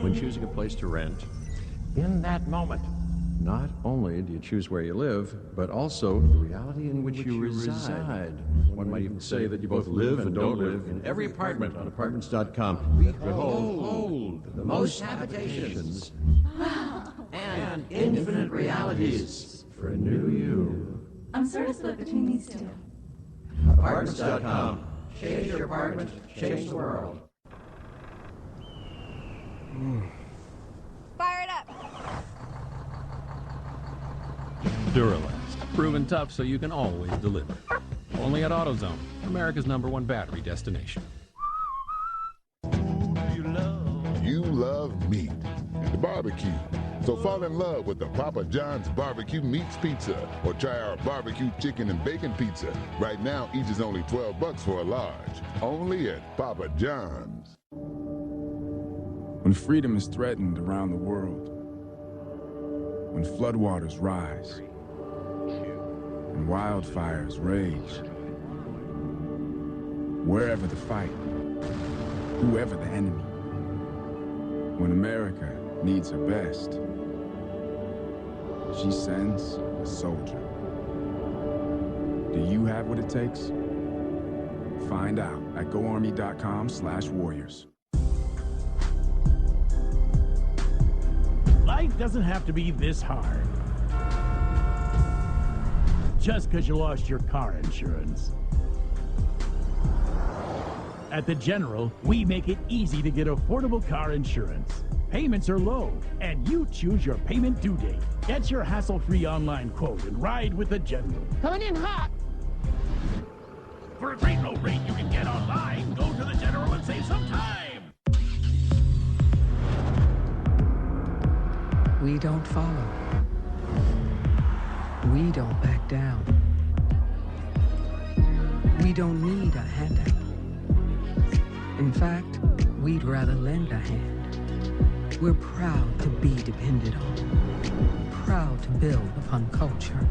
When choosing a place to rent, in that moment, not only do you choose where you live, but also the reality in which you reside. One might even say that you both live and don't live in every apartment on Apartments.com. Behold the most habitations and infinite realities for a new you. I'm sort of split between these two. Apartments.com. Change your apartment, change the world. Fire it up! Duralast, proven tough so you can always deliver. Only at AutoZone, America's #1 battery destination. You love meat and barbecue. So fall in love with the Papa John's Barbecue Meats Pizza or try our barbecue chicken and bacon pizza. Right now, each is only $12 for a large. Only at Papa John's. When freedom is threatened around the world, when floodwaters rise and wildfires rage, wherever the fight, whoever the enemy, when America needs her best, she sends a soldier. Do you have what it takes? Find out at GoArmy.com/warriors. Life doesn't have to be this hard. Just because you lost your car insurance. At The General, we make it easy to get affordable car insurance. Payments are low, and you choose your payment due date. Get your hassle-free online quote and ride with The General. Coming in hot. For a great low rate you can get online, go to The General and save some time. We don't follow. We don't back down. We don't need a handout. In fact, we'd rather lend a hand. We're proud to be depended on. Proud to build upon culture.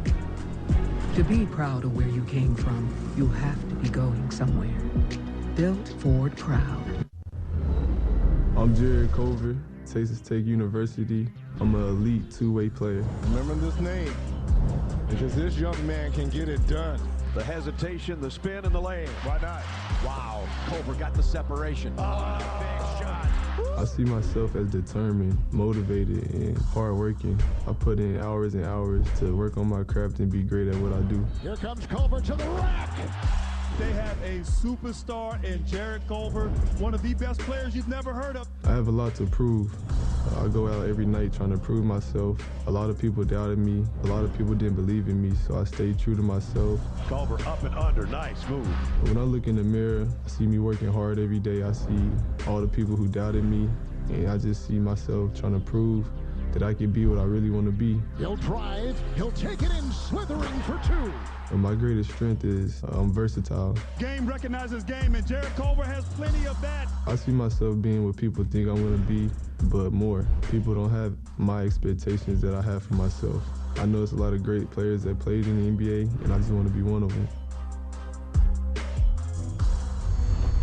To be proud of where you came from, you have to be going somewhere. Built Ford Proud. I'm Jared Culver, Texas Tech University. I'm an elite two-way player. Remember this name, because this young man can get it done. The hesitation, the spin, and the lane. Why not? Wow, Culver got the separation. Oh, big shot. I see myself as determined, motivated, and hardworking. I put in hours and hours to work on my craft and be great at what I do. Here comes Culver to the rack. They have a superstar in Jared Culver, one of the best players you've never heard of. I have a lot to prove. I go out every night trying to prove myself. A lot of people doubted me. A lot of people didn't believe in me, so I stayed true to myself. Culver up and under, nice move. When I look in the mirror, I see me working hard every day. I see all the people who doubted me, and I just see myself trying to prove that I can be what I really want to be. He'll drive, he'll take it in, slithering for two. And my greatest strength is I'm versatile. Game recognizes game, and Jared Culver has plenty of that. I see myself being what people think I'm going to be, but more. People don't have my expectations that I have for myself. I know there's a lot of great players that played in the NBA, and I just want to be one of them.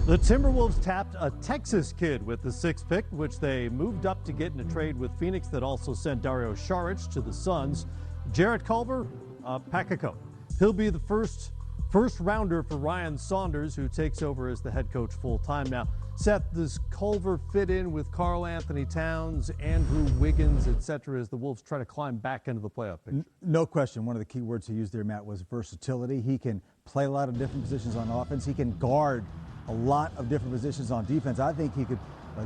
The Timberwolves tapped a Texas kid with the 6th pick, which they moved up to get in a trade with Phoenix that also sent Dario Saric to the Suns. Jared Culver, Pakako. He'll be the first rounder for Ryan Saunders, who takes over as the head coach full-time now. Seth, does Culver fit in with Karl Anthony Towns, Andrew Wiggins, etc., as the Wolves try to climb back into the playoff picture? No question. One of the key words he used there, Matt, was versatility. He can play a lot of different positions on offense. He can guard a lot of different positions on defense. I think he could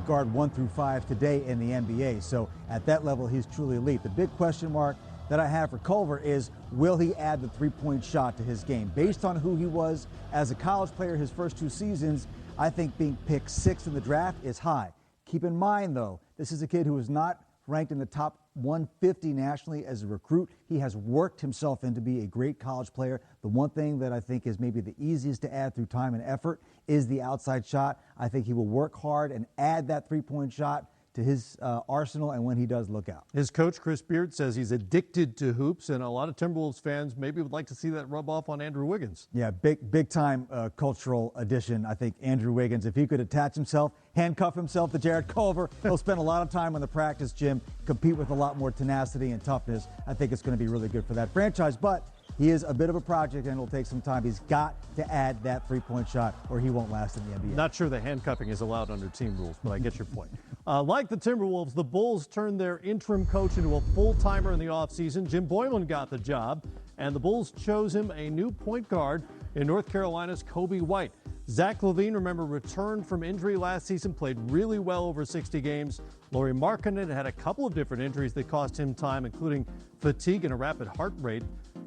guard 1 through 5 today in the NBA. So at that level, he's truly elite. The big question mark that I have for Culver is, will he add the three-point shot to his game? Based on who he was as a college player his first 2 seasons, I think being picked 6th in the draft is high. Keep in mind, though, this is a kid who is not ranked in the top 150 nationally as a recruit. He has worked himself in to be a great college player. The one thing that I think is maybe the easiest to add through time and effort is the outside shot. I think he will work hard and add that three-point shot to his arsenal, and when he does, look out. His coach, Chris Beard, says he's addicted to hoops, and a lot of Timberwolves fans maybe would like to see that rub off on Andrew Wiggins. Yeah, big time cultural addition. I think Andrew Wiggins, if he could attach himself, handcuff himself to Jared Culver, he'll spend a lot of time in the practice gym, compete with a lot more tenacity and toughness. I think it's going to be really good for that franchise, but he is a bit of a project, and it'll take some time. He's got to add that three-point shot, or he won't last in the NBA. Not sure that handcuffing is allowed under team rules, but I get your point. Like the Timberwolves, the Bulls turned their interim coach into a full-timer in the offseason. Jim Boylan got the job, and the Bulls chose him a new point guard in North Carolina's Kobe White. Zach LaVine, remember, returned from injury last season, played really well over 60 games. Lauri Markkanen had a couple of different injuries that cost him time, including fatigue and a rapid heart rate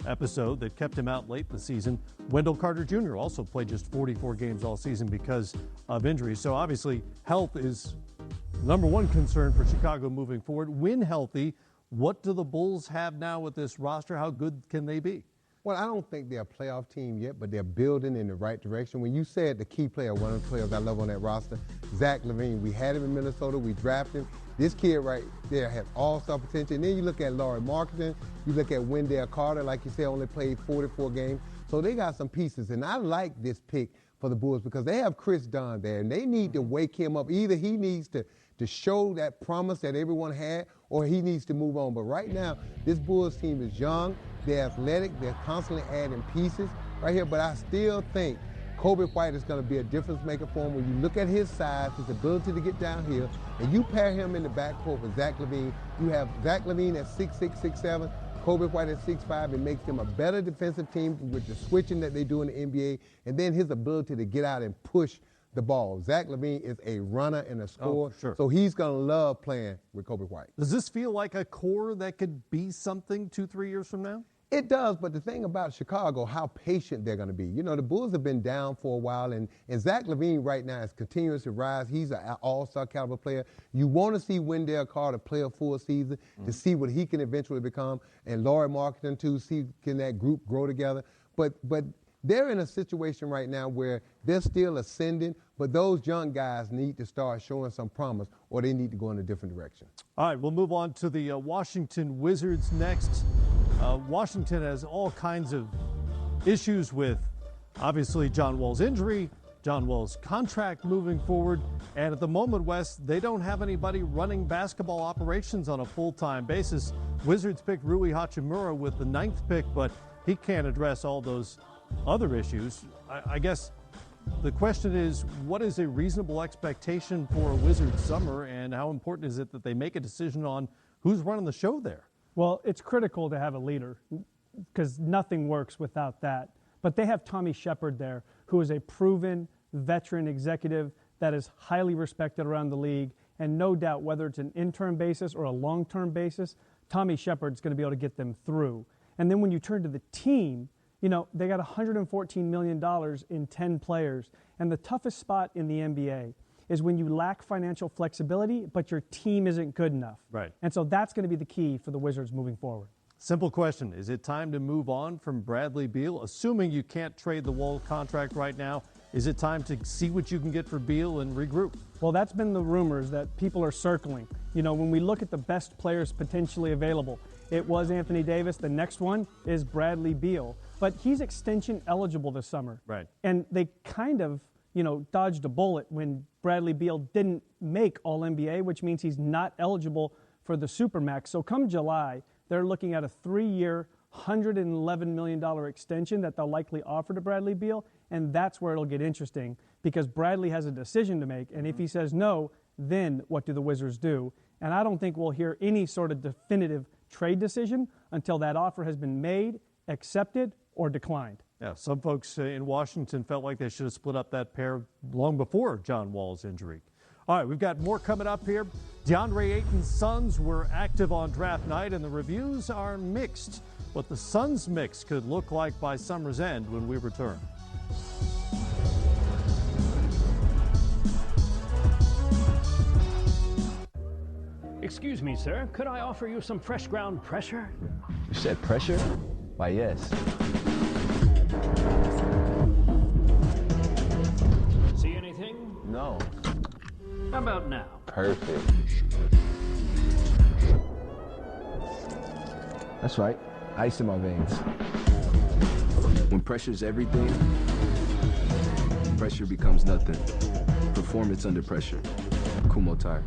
episode that kept him out late the season. Wendell Carter Jr. also played just 44 games all season because of injuries. So obviously health is number one concern for Chicago moving forward. When healthy, what do the Bulls have now with this roster? How good can they be? Well, I don't think they're a playoff team yet, but they're building in the right direction. When you said the key player, one of the players I love on that roster, Zach LaVine, we had him in Minnesota, we drafted him. This kid right there has all-star potential. And then you look at Lauri Markkanen, you look at Wendell Carter, like you said, only played 44 games. So they got some pieces, and I like this pick for the Bulls because they have Chris Dunn there, and they need to wake him up. Either he needs to show that promise that everyone had, or he needs to move on. But right now, this Bulls team is young, they're athletic, they're constantly adding pieces right here. But I still think Kobe White is going to be a difference maker for him. When you look at his size, his ability to get downhill, and you pair him in the backcourt with Zach LaVine, you have Zach LaVine at 6'6", 6'7", Kobe White at 6'5", it makes them a better defensive team with the switching that they do in the NBA, and then his ability to get out and push the ball. Zach LaVine is a runner and a scorer, so he's going to love playing with Kobe White. Does this feel like a core that could be something 2-3 years from now? It does, but the thing about Chicago, how patient they're going to be. You know, the Bulls have been down for a while, and Zach LaVine right now is continuing to rise. He's an all-star caliber player. You want to see Wendell Carter play a full season to see what he can eventually become, and Lauri Markkanen too, see can that group grow together. But they're in a situation right now where they're still ascending, but those young guys need to start showing some promise, or they need to go in a different direction. All right, we'll move on to the Washington Wizards next. Washington has all kinds of issues with obviously John Wall's injury, John Wall's contract moving forward, and at the moment, Wes, they don't have anybody running basketball operations on a full-time basis. Wizards picked Rui Hachimura with the 9th pick, but he can't address all those other issues. I guess the question is, what is a reasonable expectation for a Wizards summer, and how important is it that they make a decision on who's running the show there? Well, it's critical to have a leader because nothing works without that. But they have Tommy Shepard there, who is a proven veteran executive that is highly respected around the league. And no doubt, whether it's an interim basis or a long-term basis, Tommy Shepard's going to be able to get them through. And then when you turn to the team, you know, they got $114 million in 10 players. And the toughest spot in the NBA is when you lack financial flexibility, but your team isn't good enough. Right. And so that's going to be the key for the Wizards moving forward. Simple question. Is it time to move on from Bradley Beal? Assuming you can't trade the Wall contract right now, is it time to see what you can get for Beal and regroup? Well, that's been the rumors that people are circling. You know, when we look at the best players potentially available, it was Anthony Davis. The next one is Bradley Beal. But he's extension eligible this summer. Right. And they kind of, you know, dodged a bullet when Bradley Beal didn't make All-NBA, which means he's not eligible for the Supermax. So come July, they're looking at a 3-year, $111 million extension that they'll likely offer to Bradley Beal, and that's where it'll get interesting because Bradley has a decision to make, and if he says no, then what do the Wizards do? And I don't think we'll hear any sort of definitive trade decision until that offer has been made, accepted, or declined. Yeah, some folks in Washington felt like they should have split up that pair long before John Wall's injury. All right, we've got more coming up here. DeAndre Ayton's Suns were active on draft night, and the reviews are mixed. What the Suns mix could look like by summer's end when we return. Excuse me, sir. Could I offer you some fresh ground pressure? You said pressure? Why, yes. See anything? No. How about now? Perfect. That's right. Ice in my veins. When pressure's everything, pressure becomes nothing. Performance under pressure. Kumo Tire.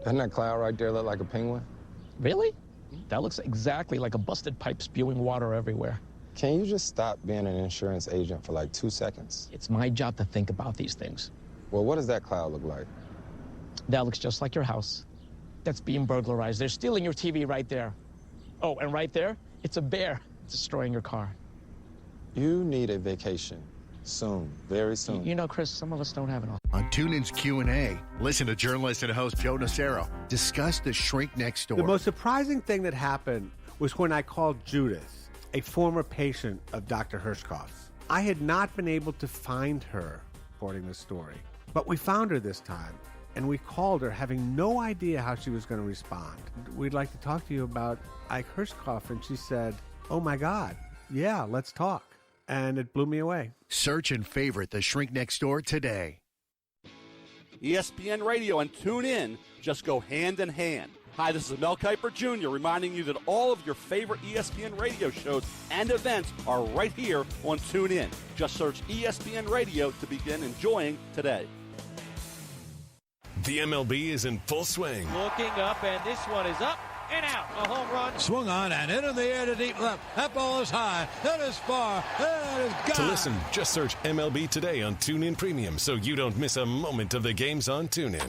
Doesn't that cloud right there look like a penguin? Really? That looks exactly like a busted pipe spewing water everywhere. Can you just stop being an insurance agent for like 2 seconds? It's my job to think about these things. Well, what does that cloud look like? That looks just like your house. That's being burglarized. They're stealing your TV right there. Oh, and right there, it's a bear destroying your car. You need a vacation. Soon, very soon. You know, Chris, some of us don't have it all. On TuneIn's Q&A, listen to journalist and host Joe Nocero discuss The Shrink Next Door. The most surprising thing that happened was when I called Judith, a former patient of Dr. Hirschkoff's. I had not been able to find her, according to the story. But we found her this time, and we called her having no idea how she was going to respond. We'd like to talk to you about Ike Hirschkoff, and she said, oh my God, yeah, let's talk. And it blew me away. Search and favorite The Shrink Next Door today. ESPN Radio and TuneIn just go hand in hand. Hi, this is Mel Kiper Jr. reminding you that all of your favorite ESPN radio shows and events are right here on TuneIn. Just search ESPN Radio to begin enjoying today. The MLB is in full swing. Looking up, and this one is up and out. A home run. Swung on and into the air to deep left. That ball is high. That is far. That is gone. To listen, just search MLB Today on TuneIn Premium so you don't miss a moment of the games on TuneIn.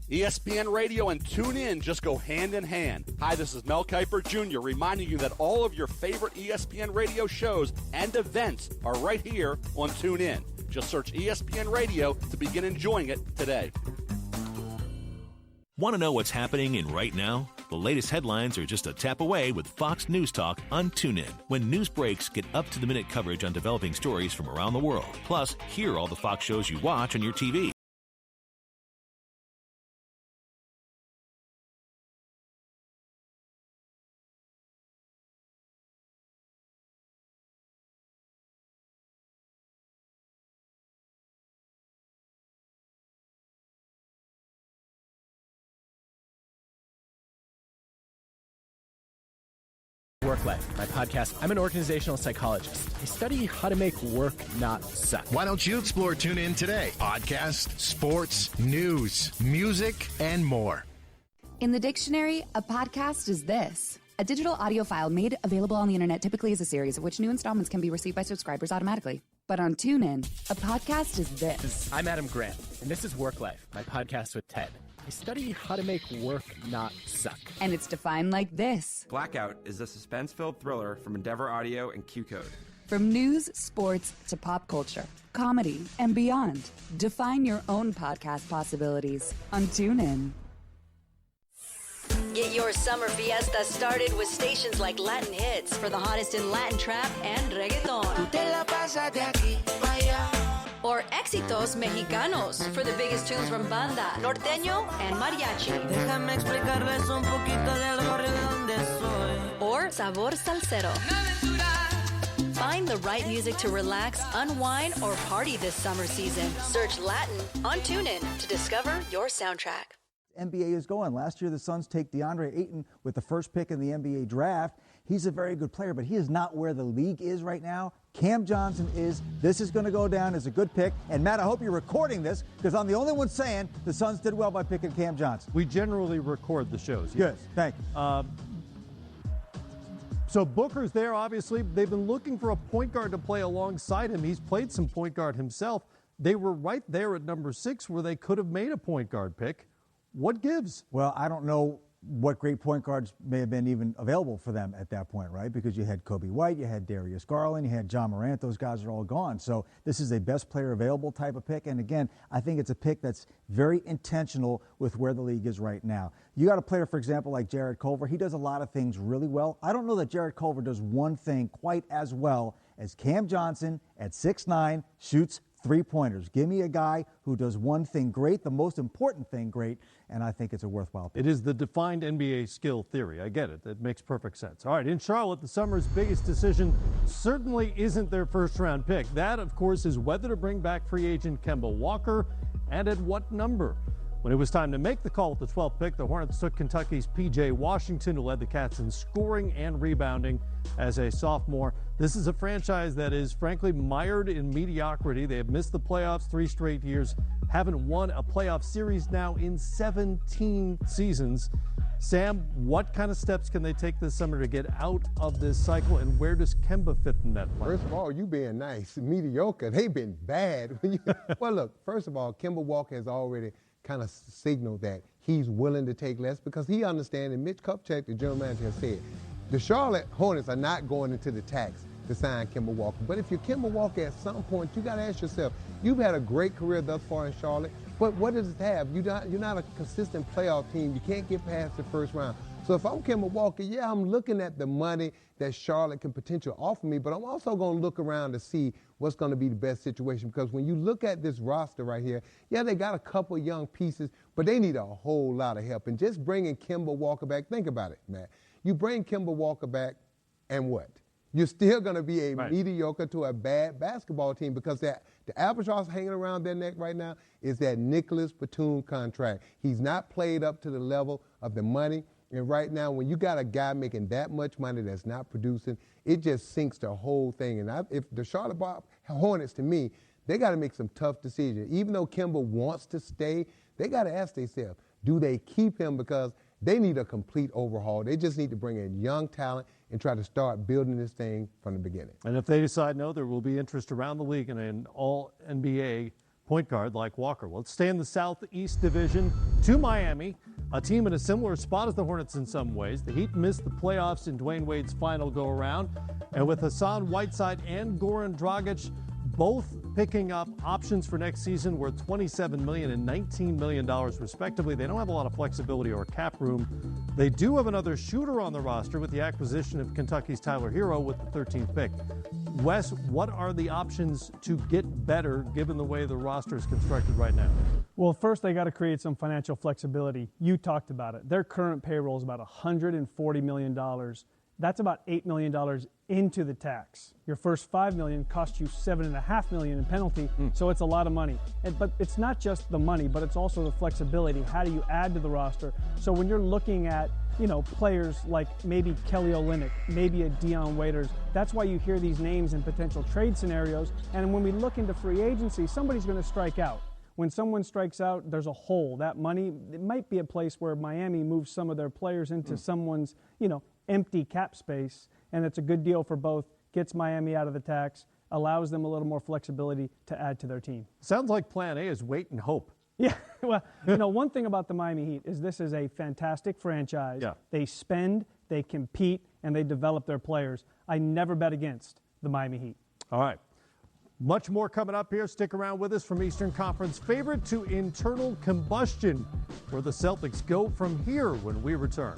ESPN Radio and TuneIn just go hand in hand. Hi, this is Mel Kiper Jr. reminding you that all of your favorite ESPN radio shows and events are right here on TuneIn. Just search ESPN Radio to begin enjoying it today. Want to know what's happening in right now? The latest headlines are just a tap away with Fox News Talk on TuneIn. When news breaks, get up-to-the-minute coverage on developing stories from around the world. Plus, hear all the Fox shows you watch on your TV. Work Life, my podcast. I'm an organizational psychologist. I study how to make work not suck. Why don't you explore TuneIn today? Podcasts, sports, news, music, and more. In the dictionary, a podcast is this: a digital audio file made available on the internet, typically as a series, of which new installments can be received by subscribers automatically. But on TuneIn, a podcast is this. I'm Adam Grant, and this is Work Life, my podcast with Ted. I study how to make work not suck. And it's defined like this. Blackout is a suspense-filled thriller from Endeavor Audio and Q-Code. From news, sports, to pop culture, comedy, and beyond. Define your own podcast possibilities on TuneIn. Get your summer fiesta started with stations like Latin Hits for the hottest in Latin trap and reggaeton. Or Éxitos Mexicanos for the biggest tunes from banda, norteño, and mariachi. Déjame explicarles un poquito del barrio donde soy. Or Sabor Salsero. Find the right music to relax, unwind, or party this summer season. Search Latin on TuneIn to discover your soundtrack. NBA is going. Last year, the Suns take DeAndre Ayton with the first pick in the NBA draft. He's a very good player, but he is not where the league is right now. Cam Johnson is. This is going to go down as a good pick. And, Matt, I hope you're recording this because I'm the only one saying the Suns did well by picking Cam Johnson. We generally record the shows. Good. Thank you. So Booker's there, obviously. They've been looking for a point guard to play alongside him. He's played some point guard himself. They were right there at number 6 where they could have made a point guard pick. What gives? Well, I don't know what great point guards may have been even available for them at that point, right? Because you had Kobe White, you had Darius Garland, you had John Morant. Those guys are all gone. So this is a best player available type of pick. And again, I think it's a pick that's very intentional with where the league is right now. You got a player, for example, like Jarrett Culver. He does a lot of things really well. I don't know that Jarrett Culver does one thing quite as well as Cam Johnson at 6'9", shoots three-pointers. Give me a guy who does one thing great, the most important thing great, and I think it's a worthwhile pick. It is the defined NBA skill theory. I get it. It makes perfect sense. All right, in Charlotte, the summer's biggest decision certainly isn't their first-round pick. That, of course, is whether to bring back free agent Kemba Walker and at what number. When it was time to make the call with the 12th pick, the Hornets took Kentucky's P.J. Washington, who led the Cats in scoring and rebounding as a sophomore. This is a franchise that is, frankly, mired in mediocrity. They have missed the playoffs 3 straight years, haven't won a playoff series now in 17 seasons. Sam, what kind of steps can they take this summer to get out of this cycle, and where does Kemba fit in that plan? First of all, you being nice. Mediocre. They've been bad. Well, look, first of all, Kemba Walker has already kind of signaled that he's willing to take less because he understands, and Mitch Kupchak, the general manager, has said, the Charlotte Hornets are not going into the tax to sign Kemba Walker. But if you're Kemba Walker, at some point, you got to ask yourself, you've had a great career thus far in Charlotte, but what does it have? You're not a consistent playoff team. You can't get past the first round. So if I'm Kemba Walker, yeah, I'm looking at the money that Charlotte can potentially offer me, but I'm also going to look around to see what's going to be the best situation, because when you look at this roster right here, yeah, they got a couple young pieces, but they need a whole lot of help. And just bringing Kemba Walker back, think about it, Matt. You bring Kemba Walker back, and what? You're still going to be a mediocre to a bad basketball team, because the albatross hanging around their neck right now is that Nicholas Batum contract. He's not played up to the level of the money. And right now, when you got a guy making that much money that's not producing, it just sinks the whole thing. And if the Charlotte Hornets, to me, they got to make some tough decisions. Even though Kemba wants to stay, they got to ask themselves, do they keep him? Because they need a complete overhaul. They just need to bring in young talent and try to start building this thing from the beginning. And if they decide no, there will be interest around the league in an all-NBA point guard like Walker. Let's stay in the Southeast Division to Miami, a team in a similar spot as the Hornets in some ways. The Heat missed the playoffs in Dwayne Wade's final go-around, and with Hassan Whiteside and Goran Dragic both picking up options for next season worth $27 million and $19 million respectively, they don't have a lot of flexibility or cap room. They do have another shooter on the roster with the acquisition of Kentucky's Tyler Hero with the 13th pick. Wes, what are the options to get better given the way the roster is constructed right now? Well, first they got to create some financial flexibility. You talked about it. Their current payroll is about $140 million. That's about $8 million into the tax. Your first $5 million cost you $7.5 million in penalty, so it's a lot of money. But it's not just the money, but it's also the flexibility. How do you add to the roster? So when you're looking at players like maybe Kelly Olynyk, maybe a Dion Waiters. That's why you hear these names in potential trade scenarios. And when we look into free agency, somebody's going to strike out. When someone strikes out, there's a hole. That money, it might be a place where Miami moves some of their players into someone's, empty cap space, and it's a good deal for both. Gets Miami out of the tax, allows them a little more flexibility to add to their team. Sounds like plan A is wait and hope. Yeah, well, one thing about the Miami Heat is this is a fantastic franchise. Yeah. They spend, they compete, and they develop their players. I never bet against the Miami Heat. All right. Much more coming up here. Stick around with us. From Eastern Conference favorite to internal combustion, where the Celtics go from here when we return.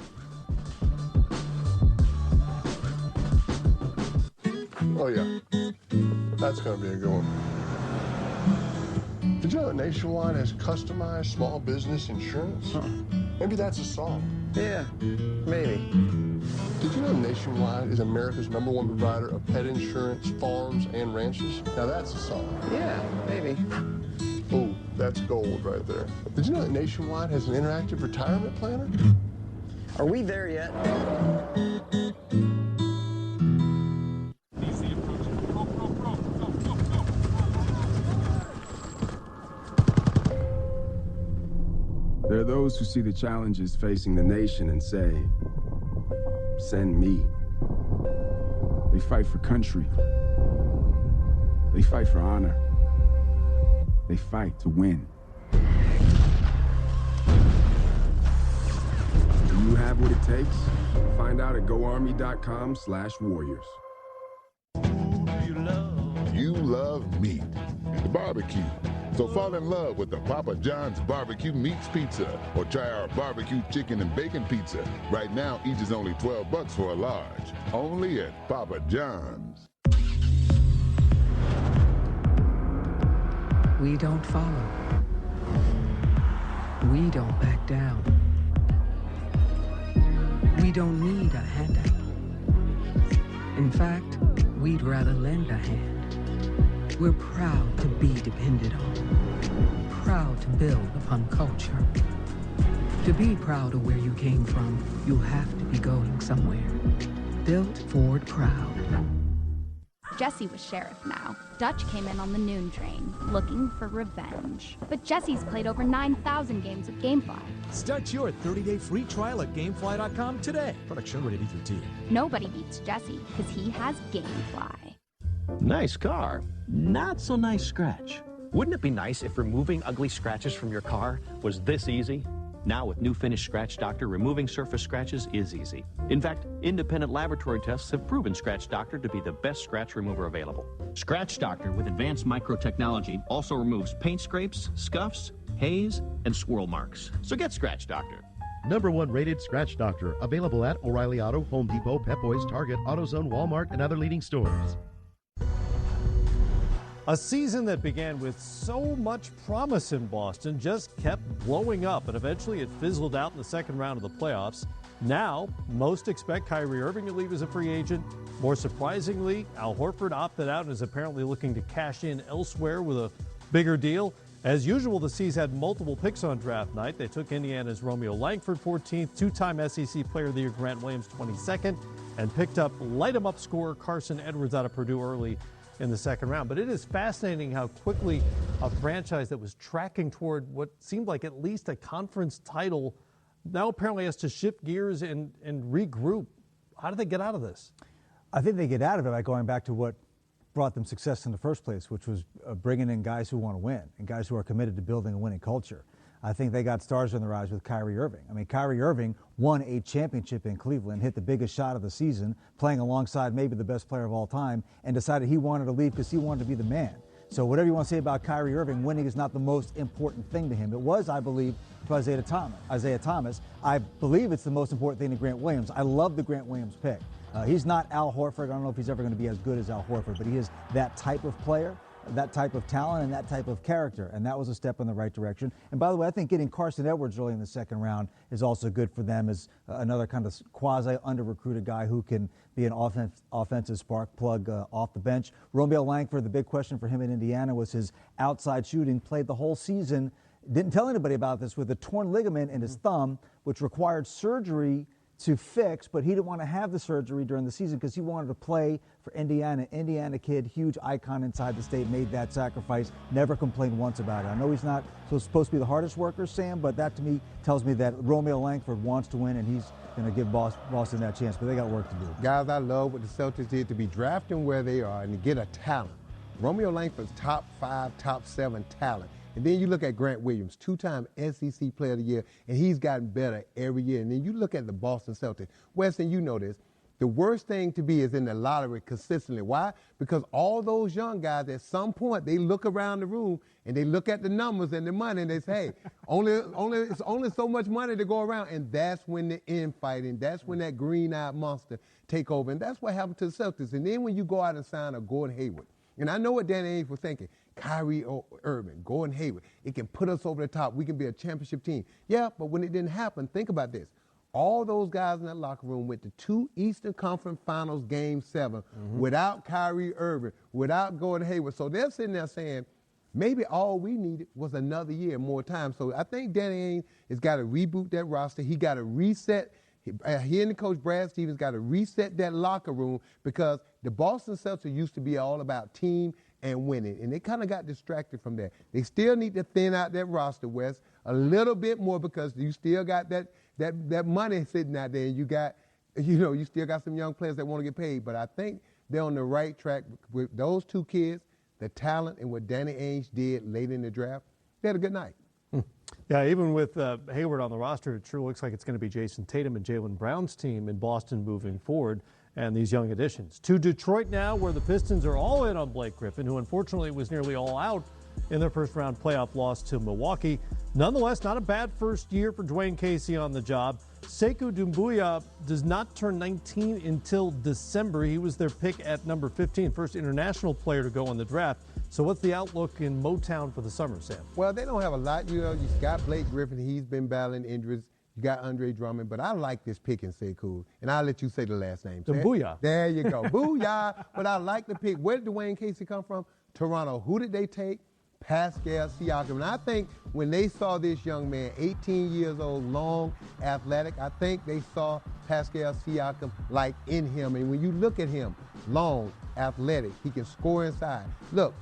Oh, yeah. That's going to be a good one. Did you know that Nationwide has customized small business insurance? Maybe that's a song. Yeah, maybe. Did you know Nationwide is America's #1 provider of pet insurance, farms, and ranches? Now that's a song. Yeah, maybe. Oh, that's gold right there. Did you know that Nationwide has an interactive retirement planner? Are we there yet? There are those who see the challenges facing the nation and say, send me. They fight for country. They fight for honor. They fight to win. Do you have what it takes? Find out at GoArmy.com/warriors. You love meat, barbecue. So fall in love with the Papa John's Barbecue Meats Pizza, or try our barbecue chicken and bacon pizza. Right now, each is only $12 for a large. Only at Papa John's. We don't follow. We don't back down. We don't need a handout. In fact, we'd rather lend a hand. We're proud to be depended on, proud to build upon culture. To be proud of where you came from, you have to be going somewhere. Built Ford Proud. Jesse was sheriff now. Dutch came in on the noon train, looking for revenge. But Jesse's played over 9,000 games with GameFly. Start your 30-day free trial at GameFly.com today. Product shown rated E through T. Nobody beats Jesse, because he has GameFly. Nice car. Not so nice scratch. Wouldn't it be nice if removing ugly scratches from your car was this easy? Now with new Finish Scratch Doctor, removing surface scratches is easy. In fact, independent laboratory tests have proven Scratch Doctor to be the best scratch remover available. Scratch Doctor with advanced microtechnology also removes paint scrapes, scuffs, haze, and swirl marks. So get Scratch Doctor. #1 rated Scratch Doctor. Available at O'Reilly Auto, Home Depot, Pep Boys, Target, AutoZone, Walmart, and other leading stores. A season that began with so much promise in Boston just kept blowing up, and eventually it fizzled out in the second round of the playoffs. Now, most expect Kyrie Irving to leave as a free agent. More surprisingly, Al Horford opted out and is apparently looking to cash in elsewhere with a bigger deal. As usual, the C's had multiple picks on draft night. They took Indiana's Romeo Langford 14th, two-time SEC Player of the Year Grant Williams 22nd, and picked up light-em-up scorer Carson Edwards out of Purdue early in the second round. But it is fascinating how quickly a franchise that was tracking toward what seemed like at least a conference title now apparently has to shift gears and regroup. How did they get out of this? I think they get out of it by going back to what brought them success in the first place, which was bringing in guys who want to win and guys who are committed to building a winning culture. I think they got stars on the rise with Kyrie Irving. I mean, Kyrie Irving won a championship in Cleveland, hit the biggest shot of the season, playing alongside maybe the best player of all time, and decided he wanted to leave because he wanted to be the man. So whatever you want to say about Kyrie Irving, winning is not the most important thing to him. It was, I believe, for Isaiah Thomas. I believe it's the most important thing to Grant Williams. I love the Grant Williams pick. He's not Al Horford. I don't know if he's ever going to be as good as Al Horford, but he is that type of player, that type of talent, and that type of character, and that was a step in the right direction. And by the way, I think getting Carson Edwards early in the second round is also good for them as another kind of quasi-under-recruited guy who can be an offensive spark plug off the bench. Romeo Langford, the big question for him in Indiana was his outside shooting. Played the whole season, didn't tell anybody about this, with a torn ligament in his thumb, which required surgery to fix, but he didn't want to have the surgery during the season because he wanted to play for Indiana. Indiana kid, huge icon inside the state, made that sacrifice, never complained once about it. I know he's not supposed to be the hardest worker, Sam, but that to me tells me that Romeo Langford wants to win, and he's going to give Boston that chance, but they got work to do. Guys, I love what the Celtics did to be drafting where they are and to get a talent. Romeo Langford's top 5, top 7 talent. And then you look at Grant Williams, 2-time SEC Player of the Year, and he's gotten better every year. And then you look at the Boston Celtics. Weston, you know this. The worst thing to be is in the lottery consistently. Why? Because all those young guys, at some point, they look around the room and they look at the numbers and the money and they say, hey, it's only so much money to go around. And that's when the infighting, that's when that green-eyed monster take over. And that's what happened to the Celtics. And then when you go out and sign a Gordon Hayward, and I know what Danny Ainge was thinking, Kyrie Irving, Gordon Hayward, it can put us over the top. We can be a championship team. Yeah, but when it didn't happen, think about this. All those guys in that locker room went to 2 Eastern Conference Finals Game 7 without Kyrie Irving, without Gordon Hayward. So they're sitting there saying, maybe all we needed was another year, more time. So I think Danny Ainge has got to reboot that roster. He got to reset. He and the coach Brad Stevens got to reset that locker room because the Boston Celtics used to be all about team and winning, and they kind of got distracted from that. They still need to thin out that roster, Wes, a little bit more because you still got that money sitting out there, and you still got some young players that want to get paid. But I think they're on the right track with those 2 kids, the talent, and what Danny Ainge did late in the draft. They had a good night. Yeah, even with Hayward on the roster, it sure looks like it's going to be Jason Tatum and Jaylen Brown's team in Boston moving forward, and these young additions. To Detroit now, where the Pistons are all in on Blake Griffin, who unfortunately was nearly all out in their first-round playoff loss to Milwaukee. Nonetheless, not a bad first year for Dwayne Casey on the job. Sekou Doumbouya does not turn 19 until December. He was their pick at number 15, first international player to go in the draft. So what's the outlook in Motown for the summer, Sam? Well, they don't have a lot. You got Blake Griffin. He's been battling injuries. You got Andre Drummond. But I like this pick in Sekou. And I'll let you say the last name. Doumbouya. There you go. Booyah. But I like the pick. Where did Dwayne Casey come from? Toronto. Who did they take? Pascal Siakam. And I think when they saw this young man, 18 years old, long, athletic, I think they saw Pascal Siakam like in him. And when you look at him, long, athletic, he can score inside. Look,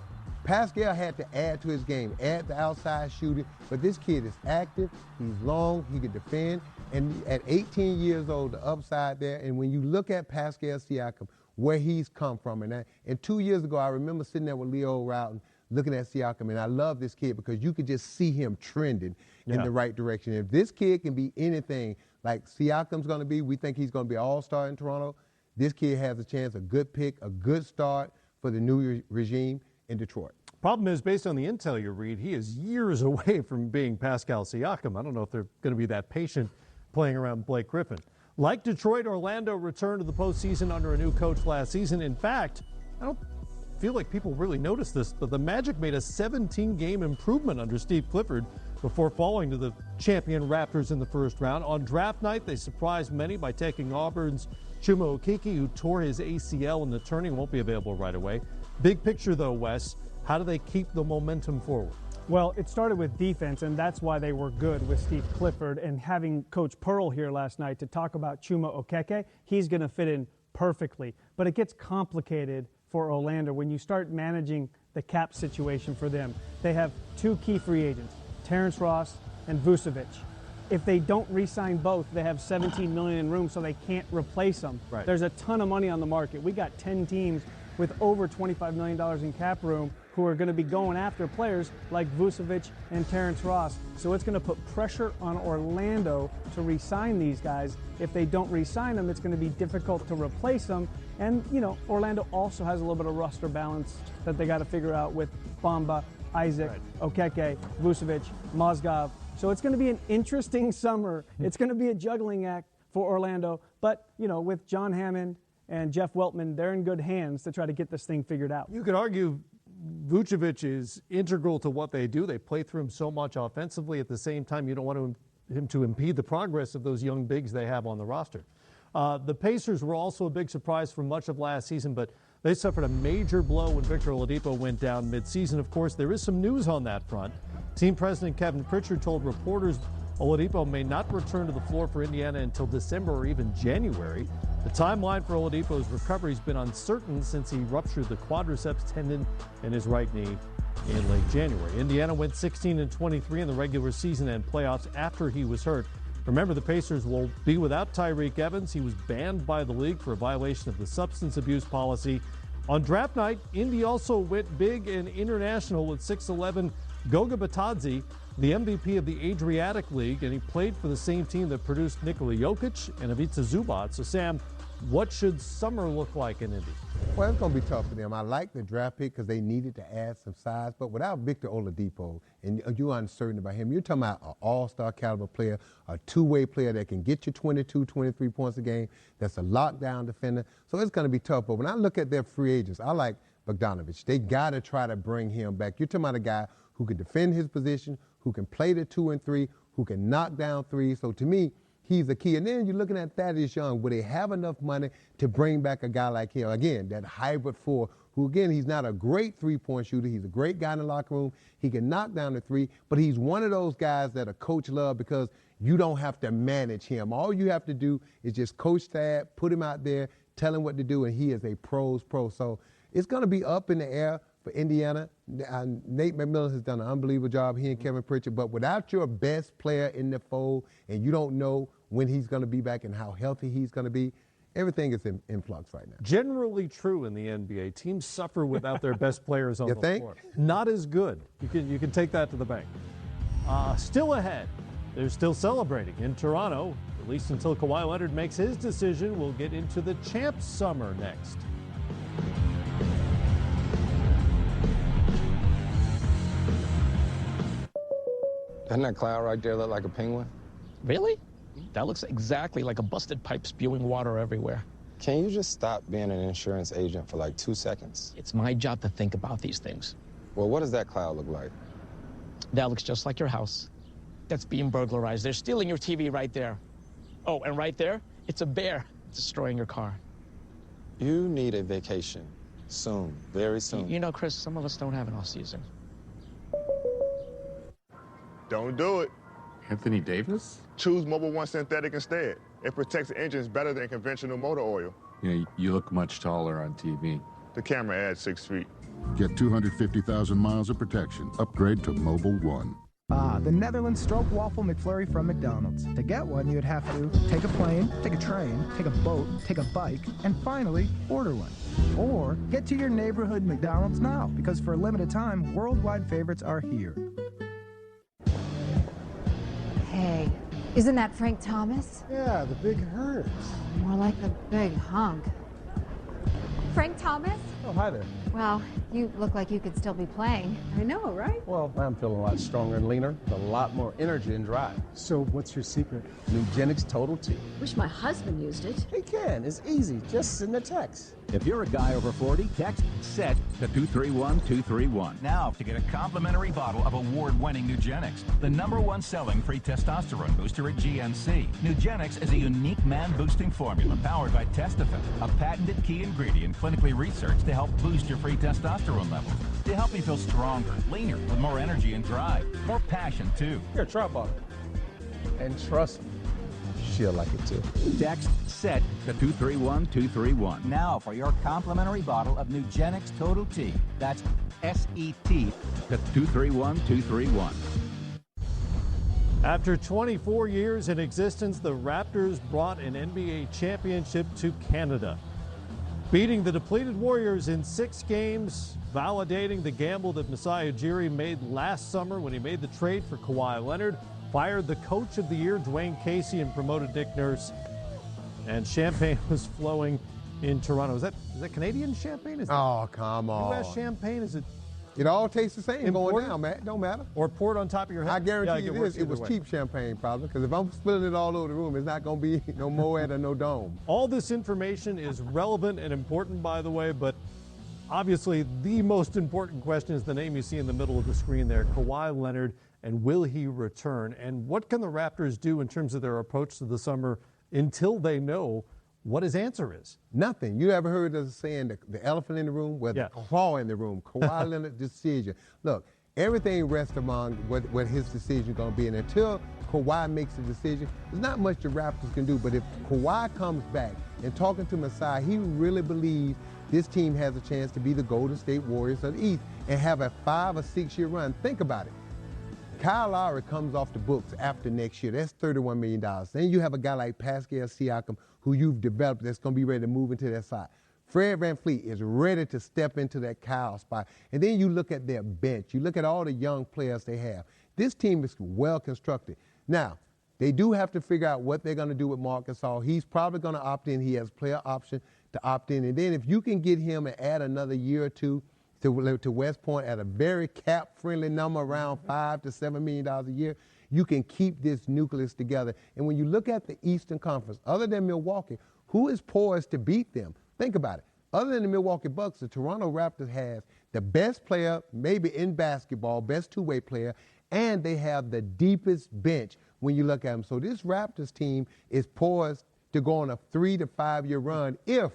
Pascal had to add to his game, add the outside shooting, but this kid is active, he's long, he can defend, and at 18 years old, the upside there, and when you look at Pascal Siakam, where he's come from, and 2 years ago, I remember sitting there with Leo Routon, looking at Siakam, and I love this kid because you could just see him trending in the right direction. If this kid can be anything like Siakam's going to be, we think he's going to be an all-star in Toronto, this kid has a chance, a good pick, a good start for the new regime in Detroit. Problem is, based on the intel you read, he is years away from being Pascal Siakam. I don't know if they're going to be that patient playing around Blake Griffin. Like Detroit, Orlando returned to the postseason under a new coach last season. In fact, I don't feel like people really noticed this, but the Magic made a 17-game improvement under Steve Clifford before falling to the champion Raptors in the first round. On draft night, they surprised many by taking Auburn's Chuma Okeke, who tore his ACL in the tourney, won't be available right away. Big picture, though, Wes, how do they keep the momentum forward? Well, it started with defense, and that's why they were good with Steve Clifford. And having Coach Pearl here last night to talk about Chuma Okeke, he's going to fit in perfectly. But it gets complicated for Orlando when you start managing the cap situation for them. They have 2 key free agents, Terrence Ross and Vucevic. If they don't re-sign both, they have $17 million in room, so they can't replace them. Right. There's a ton of money on the market. We got 10 teams with over $25 million in cap room who are going to be going after players like Vucevic and Terrence Ross. So it's going to put pressure on Orlando to re-sign these guys. If they don't re-sign them, it's going to be difficult to replace them. And, Orlando also has a little bit of roster balance that they got to figure out with Bamba, Isaac, Okeke, Vucevic, Mozgov. So it's going to be an interesting summer. It's going to be a juggling act for Orlando. But, with John Hammond and Jeff Weltman, they're in good hands to try to get this thing figured out. You could argue Vucevic is integral to what they do. They play through him so much offensively. At the same time, you don't want him to impede the progress of those young bigs they have on the roster. The Pacers were also a big surprise for much of last season, but they suffered a major blow when Victor Oladipo went down midseason. Of course, there is some news on that front. Team president Kevin Pritchard told reporters Oladipo may not return to the floor for Indiana until December or even January. The timeline for Oladipo's recovery has been uncertain since he ruptured the quadriceps tendon in his right knee in late January. Indiana went 16-23 in the regular season and playoffs after he was hurt. Remember, the Pacers will be without Tyreke Evans. He was banned by the league for a violation of the substance abuse policy. On draft night, Indy also went big and international with 6'11" Goga Bitadze, the MVP of the Adriatic League, and he played for the same team that produced Nikola Jokic and Ivica Zubac. So, Sam, what should summer look like in Indy? Well, it's going to be tough for them. I like the draft pick because they needed to add some size. But without Victor Oladipo, and you're uncertain about him, you're talking about an all-star caliber player, a two-way player that can get you 22, 23 points a game, that's a lockdown defender. So it's going to be tough. But when I look at their free agents, I like Bogdanovich. They got to try to bring him back. You're talking about a guy who can defend his position, who can play the 2 and 3, who can knock down threes. So to me, he's the key. And then you're looking at Thaddeus Young. Will they have enough money to bring back a guy like him? Again, that hybrid 4, who, again, he's not a great three-point shooter. He's a great guy in the locker room. He can knock down the 3, but he's one of those guys that a coach loves because you don't have to manage him. All you have to do is just coach Thad, put him out there, tell him what to do, and he is a pro's pro. So it's going to be up in the air for Indiana. Nate McMillan has done an unbelievable job, he and Kevin Pritchard, but without your best player in the fold and you don't know when he's going to be back and how healthy he's going to be, everything is in flux right now. Generally true in the NBA. Teams suffer without their best players on the floor. Not as good. You can take that to the bank. Still ahead. They're still celebrating in Toronto, at least until Kawhi Leonard makes his decision. We'll get into the champs summer next. Doesn't that cloud right there look like a penguin? Really? That looks exactly like a busted pipe spewing water everywhere. Can you just stop being an insurance agent for like 2 seconds? It's my job to think about these things. Well, what does that cloud look like? That looks just like your house. That's being burglarized. They're stealing your TV right there. Oh, and right there, it's a bear destroying your car. You need a vacation. Soon. Very soon. You know, Chris, some of us don't have an off season. Don't do it. Anthony Davis? Choose Mobil 1 Synthetic instead. It protects engines better than conventional motor oil. Yeah, you look much taller on TV. The camera adds 6 feet. Get 250,000 miles of protection. Upgrade to Mobil 1. The Netherlands Stroke Waffle McFlurry from McDonald's. To get one, you'd have to take a plane, take a train, take a boat, take a bike, and finally, order one. Or get to your neighborhood McDonald's now, because for a limited time, worldwide favorites are here. Hey, isn't that Frank Thomas? Yeah, the big hurt. More like the big hunk. Frank Thomas? Oh, hi there. Well, you look like you could still be playing. I know, right? Well, I'm feeling a lot stronger and leaner, with a lot more energy and drive. So what's your secret? Nugenix Total T. Wish my husband used it. He can. It's easy. Just send a text. If you're a guy over 40, text SET to 231231 now to get a complimentary bottle of award-winning Nugenix, the #1 selling free testosterone booster at GNC. Nugenix is a unique man-boosting formula powered by Testofen, a patented key ingredient clinically researched to help boost your free testosterone levels, to help you feel stronger, leaner, with more energy and drive, more passion too. Here, try a bottle. And trust me, she'll like it too. Text SET to 231231 now for your complimentary bottle of Nugenix Total T. That's SET to 231231. After 24 years in existence, the Raptors brought an NBA championship to Canada, beating the depleted Warriors in 6 games, validating the gamble that Masai Ujiri made last summer when he made the trade for Kawhi Leonard, fired the coach of the year, Dwayne Casey, and promoted Nick Nurse. And champagne was flowing in Toronto. Is that Canadian champagne? Is oh, come on. U.S. champagne? Is it? It all tastes the same imported? going down, man. It don't matter. Or poured on top of your head? I guarantee you this, it was way. cheap champagne probably, because if I'm spilling it all over the room, it's not going to be no Moet or no Dome. All this information is relevant and important, by the way, but obviously the most important question is the name you see in the middle of the screen there, Kawhi Leonard, and will he return? And what can the Raptors do in terms of their approach to the summer until they know what his answer is? Nothing. You ever heard of the saying, the elephant in the room? Well, the claw in the room. Kawhi Leonard's decision. Look, everything rests among what his decision is going to be. And until Kawhi makes a decision, there's not much the Raptors can do. But if Kawhi comes back and talking to Masai, he really believes this team has a chance to be the Golden State Warriors of the East and have a 5 or 6 year run. Think about it. Kyle Lowry comes off the books after next year. That's $31 million. Then you have a guy like Pascal Siakam who you've developed that's going to be ready to move into that side. Fred VanVleet is ready to step into that Kyle spot. And then you look at their bench. You look at all the young players they have. This team is well constructed. Now, they do have to figure out what they're going to do with Marc Gasol. He's probably going to opt in. He has player option to opt in. And then if you can get him and add another year or two to West Point at a very cap-friendly number around $5 to $7 million a year, you can keep this nucleus together. And when you look at the Eastern Conference, other than Milwaukee, who is poised to beat them? Think about it. Other than the Milwaukee Bucks, the Toronto Raptors has the best player, maybe in basketball, best two-way player, and they have the deepest bench when you look at them. So this Raptors team is poised to go on a 3 to 5 year run if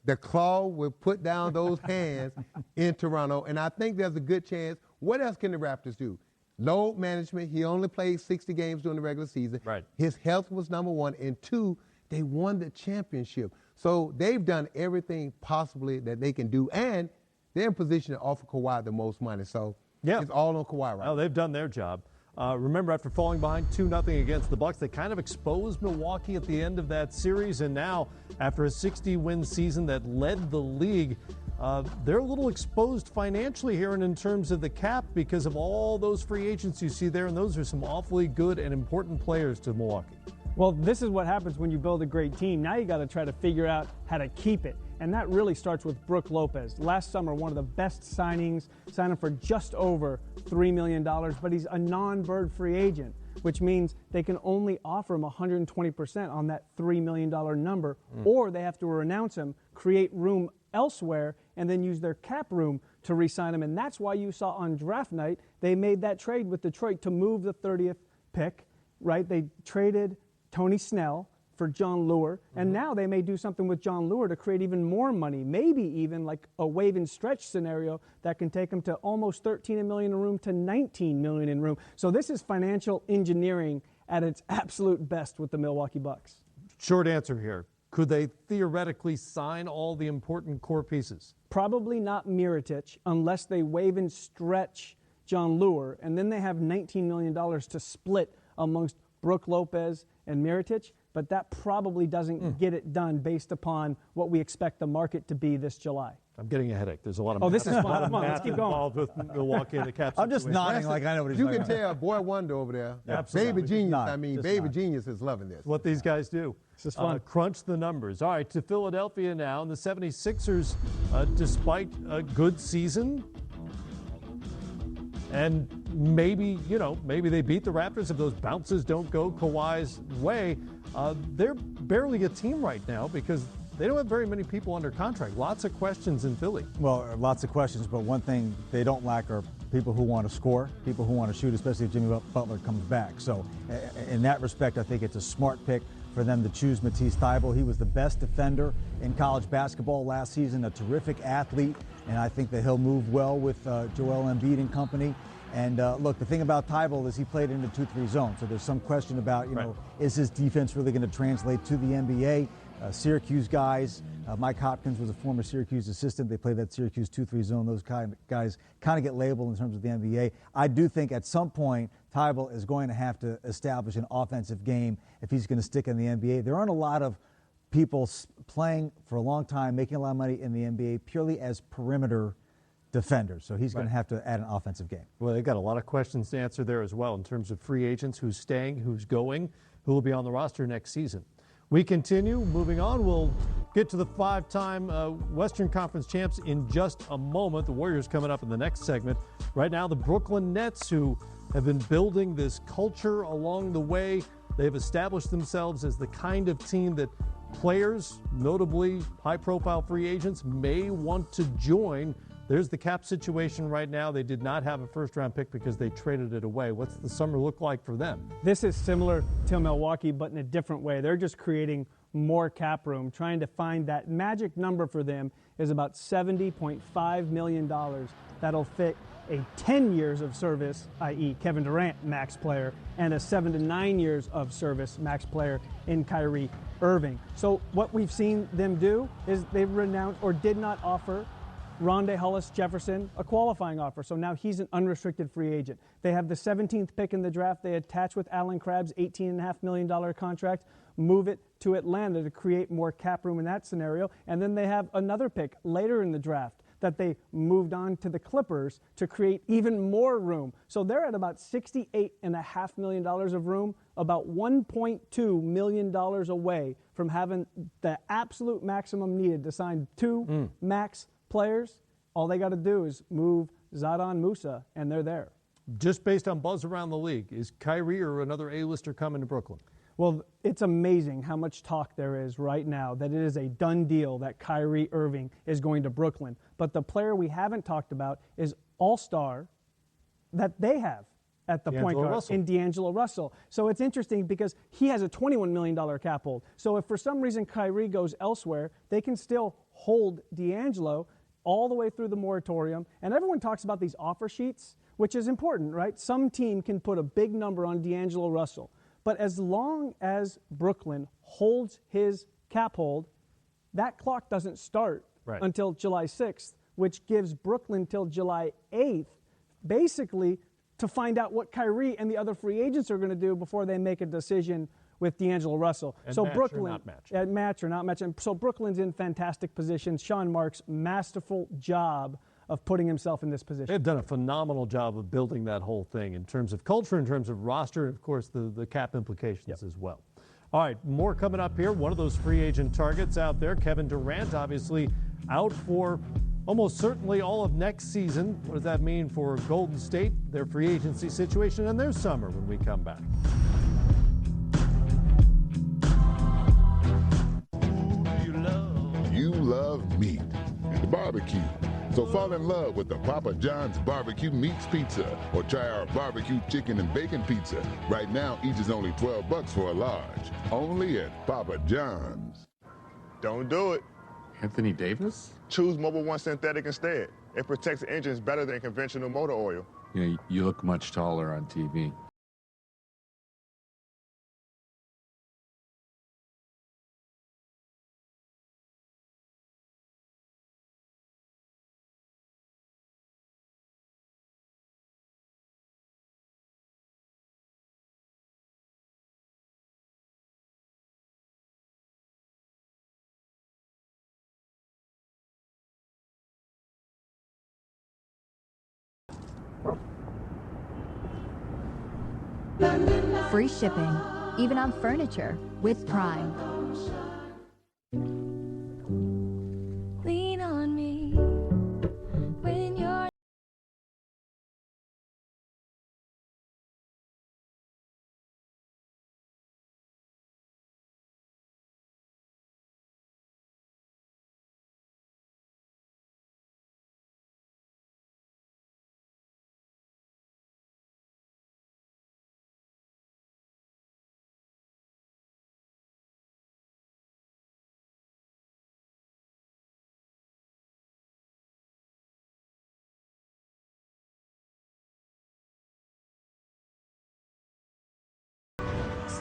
the claw will put down those hands in Toronto. And I think there's a good chance. What else can the Raptors do? Load management. He only played 60 games during the regular season. Right. His health was number one. And two, they won the championship. So they've done everything possibly that they can do. And they're in position to offer Kawhi the most money. So it's all on Kawhi right now. They've done their job. Remember, after falling behind 2-0 against the Bucks, they kind of exposed Milwaukee at the end of that series. And now, after a 60-win season that led the league, they're a little exposed financially here and in terms of the cap because of all those free agents you see there. And those are some awfully good and important players to Milwaukee. Well, this is what happens when you build a great team. Now you got to try to figure out how to keep it. And that really starts with Brook Lopez. Last summer, one of the best signings, signed him for just over $3 million, but he's a non-bird free agent, which means they can only offer him 120% on that $3 million number, or they have to renounce him, create room elsewhere, and then use their cap room to re-sign him. And that's why you saw on draft night, they made that trade with Detroit to move the 30th pick, right? They traded Tony Snell for John Lure, and now they may do something with John Lure to create even more money, maybe even like a wave and stretch scenario that can take them to almost $13 million in room to $19 million in room. So this is financial engineering at its absolute best with the Milwaukee Bucks. Short answer here. Could they theoretically sign all the important core pieces? Probably not Mirotic unless they wave and stretch John Lure, and then they have $19 million to split amongst Brook Lopez and Mirotic. But that probably doesn't get it done based upon what we expect the market to be this July. I'm getting a headache. There's a lot of this is fun. Come on, let's keep going. Involved with Milwaukee and the Caps. I'm just nodding like I know what he's talking about. You can tell Boy Wonder over there. Absolutely. Baby Genius, Not, Baby Genius is loving this. What these guys do. This is fun. Crunch the numbers. All right, to Philadelphia now. And the 76ers, despite a good season, and maybe they beat the Raptors if those bounces don't go Kawhi's way. They're barely a team right now because they don't have very many people under contract. Lots of questions in Philly. Well, lots of questions, but one thing they don't lack are people who want to score, people who want to shoot, especially if Jimmy Butler comes back. So in that respect, I think it's a smart pick for them to choose Matisse Thybulle. He was the best defender in college basketball last season, a terrific athlete, and I think that he'll move well with Joel Embiid and company. And look, the thing about Thybulle is he played in the 2-3 zone, so there's some question about, is his defense really going to translate to the NBA? Syracuse guys, Mike Hopkins was a former Syracuse assistant. They played that Syracuse 2-3 zone. Those guys kind of get labeled in terms of the NBA. I do think at some point Thybulle is going to have to establish an offensive game if he's going to stick in the NBA. There aren't a lot of people playing for a long time, making a lot of money in the NBA purely as perimeter defenders. So he's going to have to add an offensive game. Well, they've got a lot of questions to answer there as well in terms of free agents, who's staying, who's going, who will be on the roster next season. We continue. Moving on, we'll get to the 5-time Western Conference champs in just a moment. The Warriors coming up in the next segment. Right now, the Brooklyn Nets, who have been building this culture along the way. They've established themselves as the kind of team that players, notably high-profile free agents, may want to join. There's the cap situation right now. They did not have a first-round pick because they traded it away. What's the summer look like for them? This is similar to Milwaukee, but in a different way. They're just creating more cap room, trying to find that magic number for them is about $70.5 million that'll fit a 10 years of service, i.e. Kevin Durant, max player, and a 7 to 9 years of service, max player in Kyrie Irving. So what we've seen them do is they've renounced or did not offer Rondé Hollis Jefferson a qualifying offer. So now he's an unrestricted free agent. They have the 17th pick in the draft. They attach with Alan Crabb's $18.5 million contract, move it to Atlanta to create more cap room in that scenario. And then they have another pick later in the draft that they moved on to the Clippers to create even more room. So they're at about $68.5 million of room, about $1.2 million away from having the absolute maximum needed to sign two max players. All they got to do is move Zadon Musa, and they're there. Just based on buzz around the league, is Kyrie or another A-lister coming to Brooklyn? Well, it's amazing how much talk there is right now that it is a done deal that Kyrie Irving is going to Brooklyn. But the player we haven't talked about is all-star that they have at the point guard in D'Angelo Russell. So it's interesting because he has a $21 million cap hold. So if for some reason Kyrie goes elsewhere, they can still hold D'Angelo all the way through the moratorium. And everyone talks about these offer sheets, which is important, right? Some team can put a big number on D'Angelo Russell. But as long as Brooklyn holds his cap hold, that clock doesn't start until July 6th, which gives Brooklyn till July 8th, basically, to find out what Kyrie and the other free agents are going to do before they make a decision with D'Angelo Russell. And so match Brooklyn, or not match. Match or not match. And so Brooklyn's in fantastic position. Sean Marks, masterful job of putting himself in this position. They've done a phenomenal job of building that whole thing in terms of culture, in terms of roster, and of course the cap implications as well. All right, more coming up here. One of those free agent targets out there, Kevin Durant, obviously out for almost certainly all of next season. What does that mean for Golden State, their free agency situation, and their summer when we come back? You love meat, barbecue. So fall in love with the Papa John's Barbecue Meats Pizza or try our barbecue chicken and bacon pizza. Right now, each is only $12 for a large. Only at Papa John's. Don't do it. Anthony Davis? Choose Mobil 1 Synthetic instead. It protects engines better than conventional motor oil. You know, you look much taller on TV. Free shipping, even on furniture, with Prime. Lean on me when you're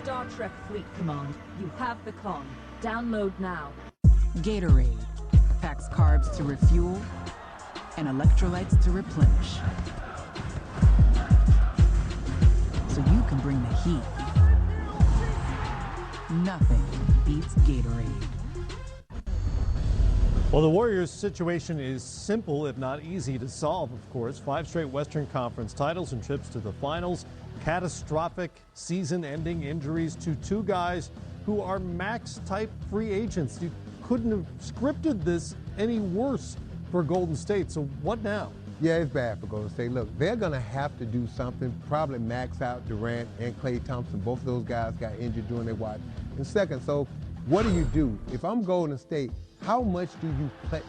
Star Trek Fleet Command, you have the con. Download now. Gatorade packs carbs to refuel and electrolytes to replenish. So you can bring the heat. Nothing beats Gatorade. Well, the Warriors' situation is simple, if not easy to solve, of course. 5 straight Western Conference titles and trips to the finals. Catastrophic season-ending injuries to 2 guys who are max-type free agents. You couldn't have scripted this any worse for Golden State. So what now? Yeah, it's bad for Golden State. Look, they're going to have to do something, probably max out Durant and Klay Thompson. Both of those guys got injured during their watch. And second, so what do you do? If I'm Golden State, how much do you play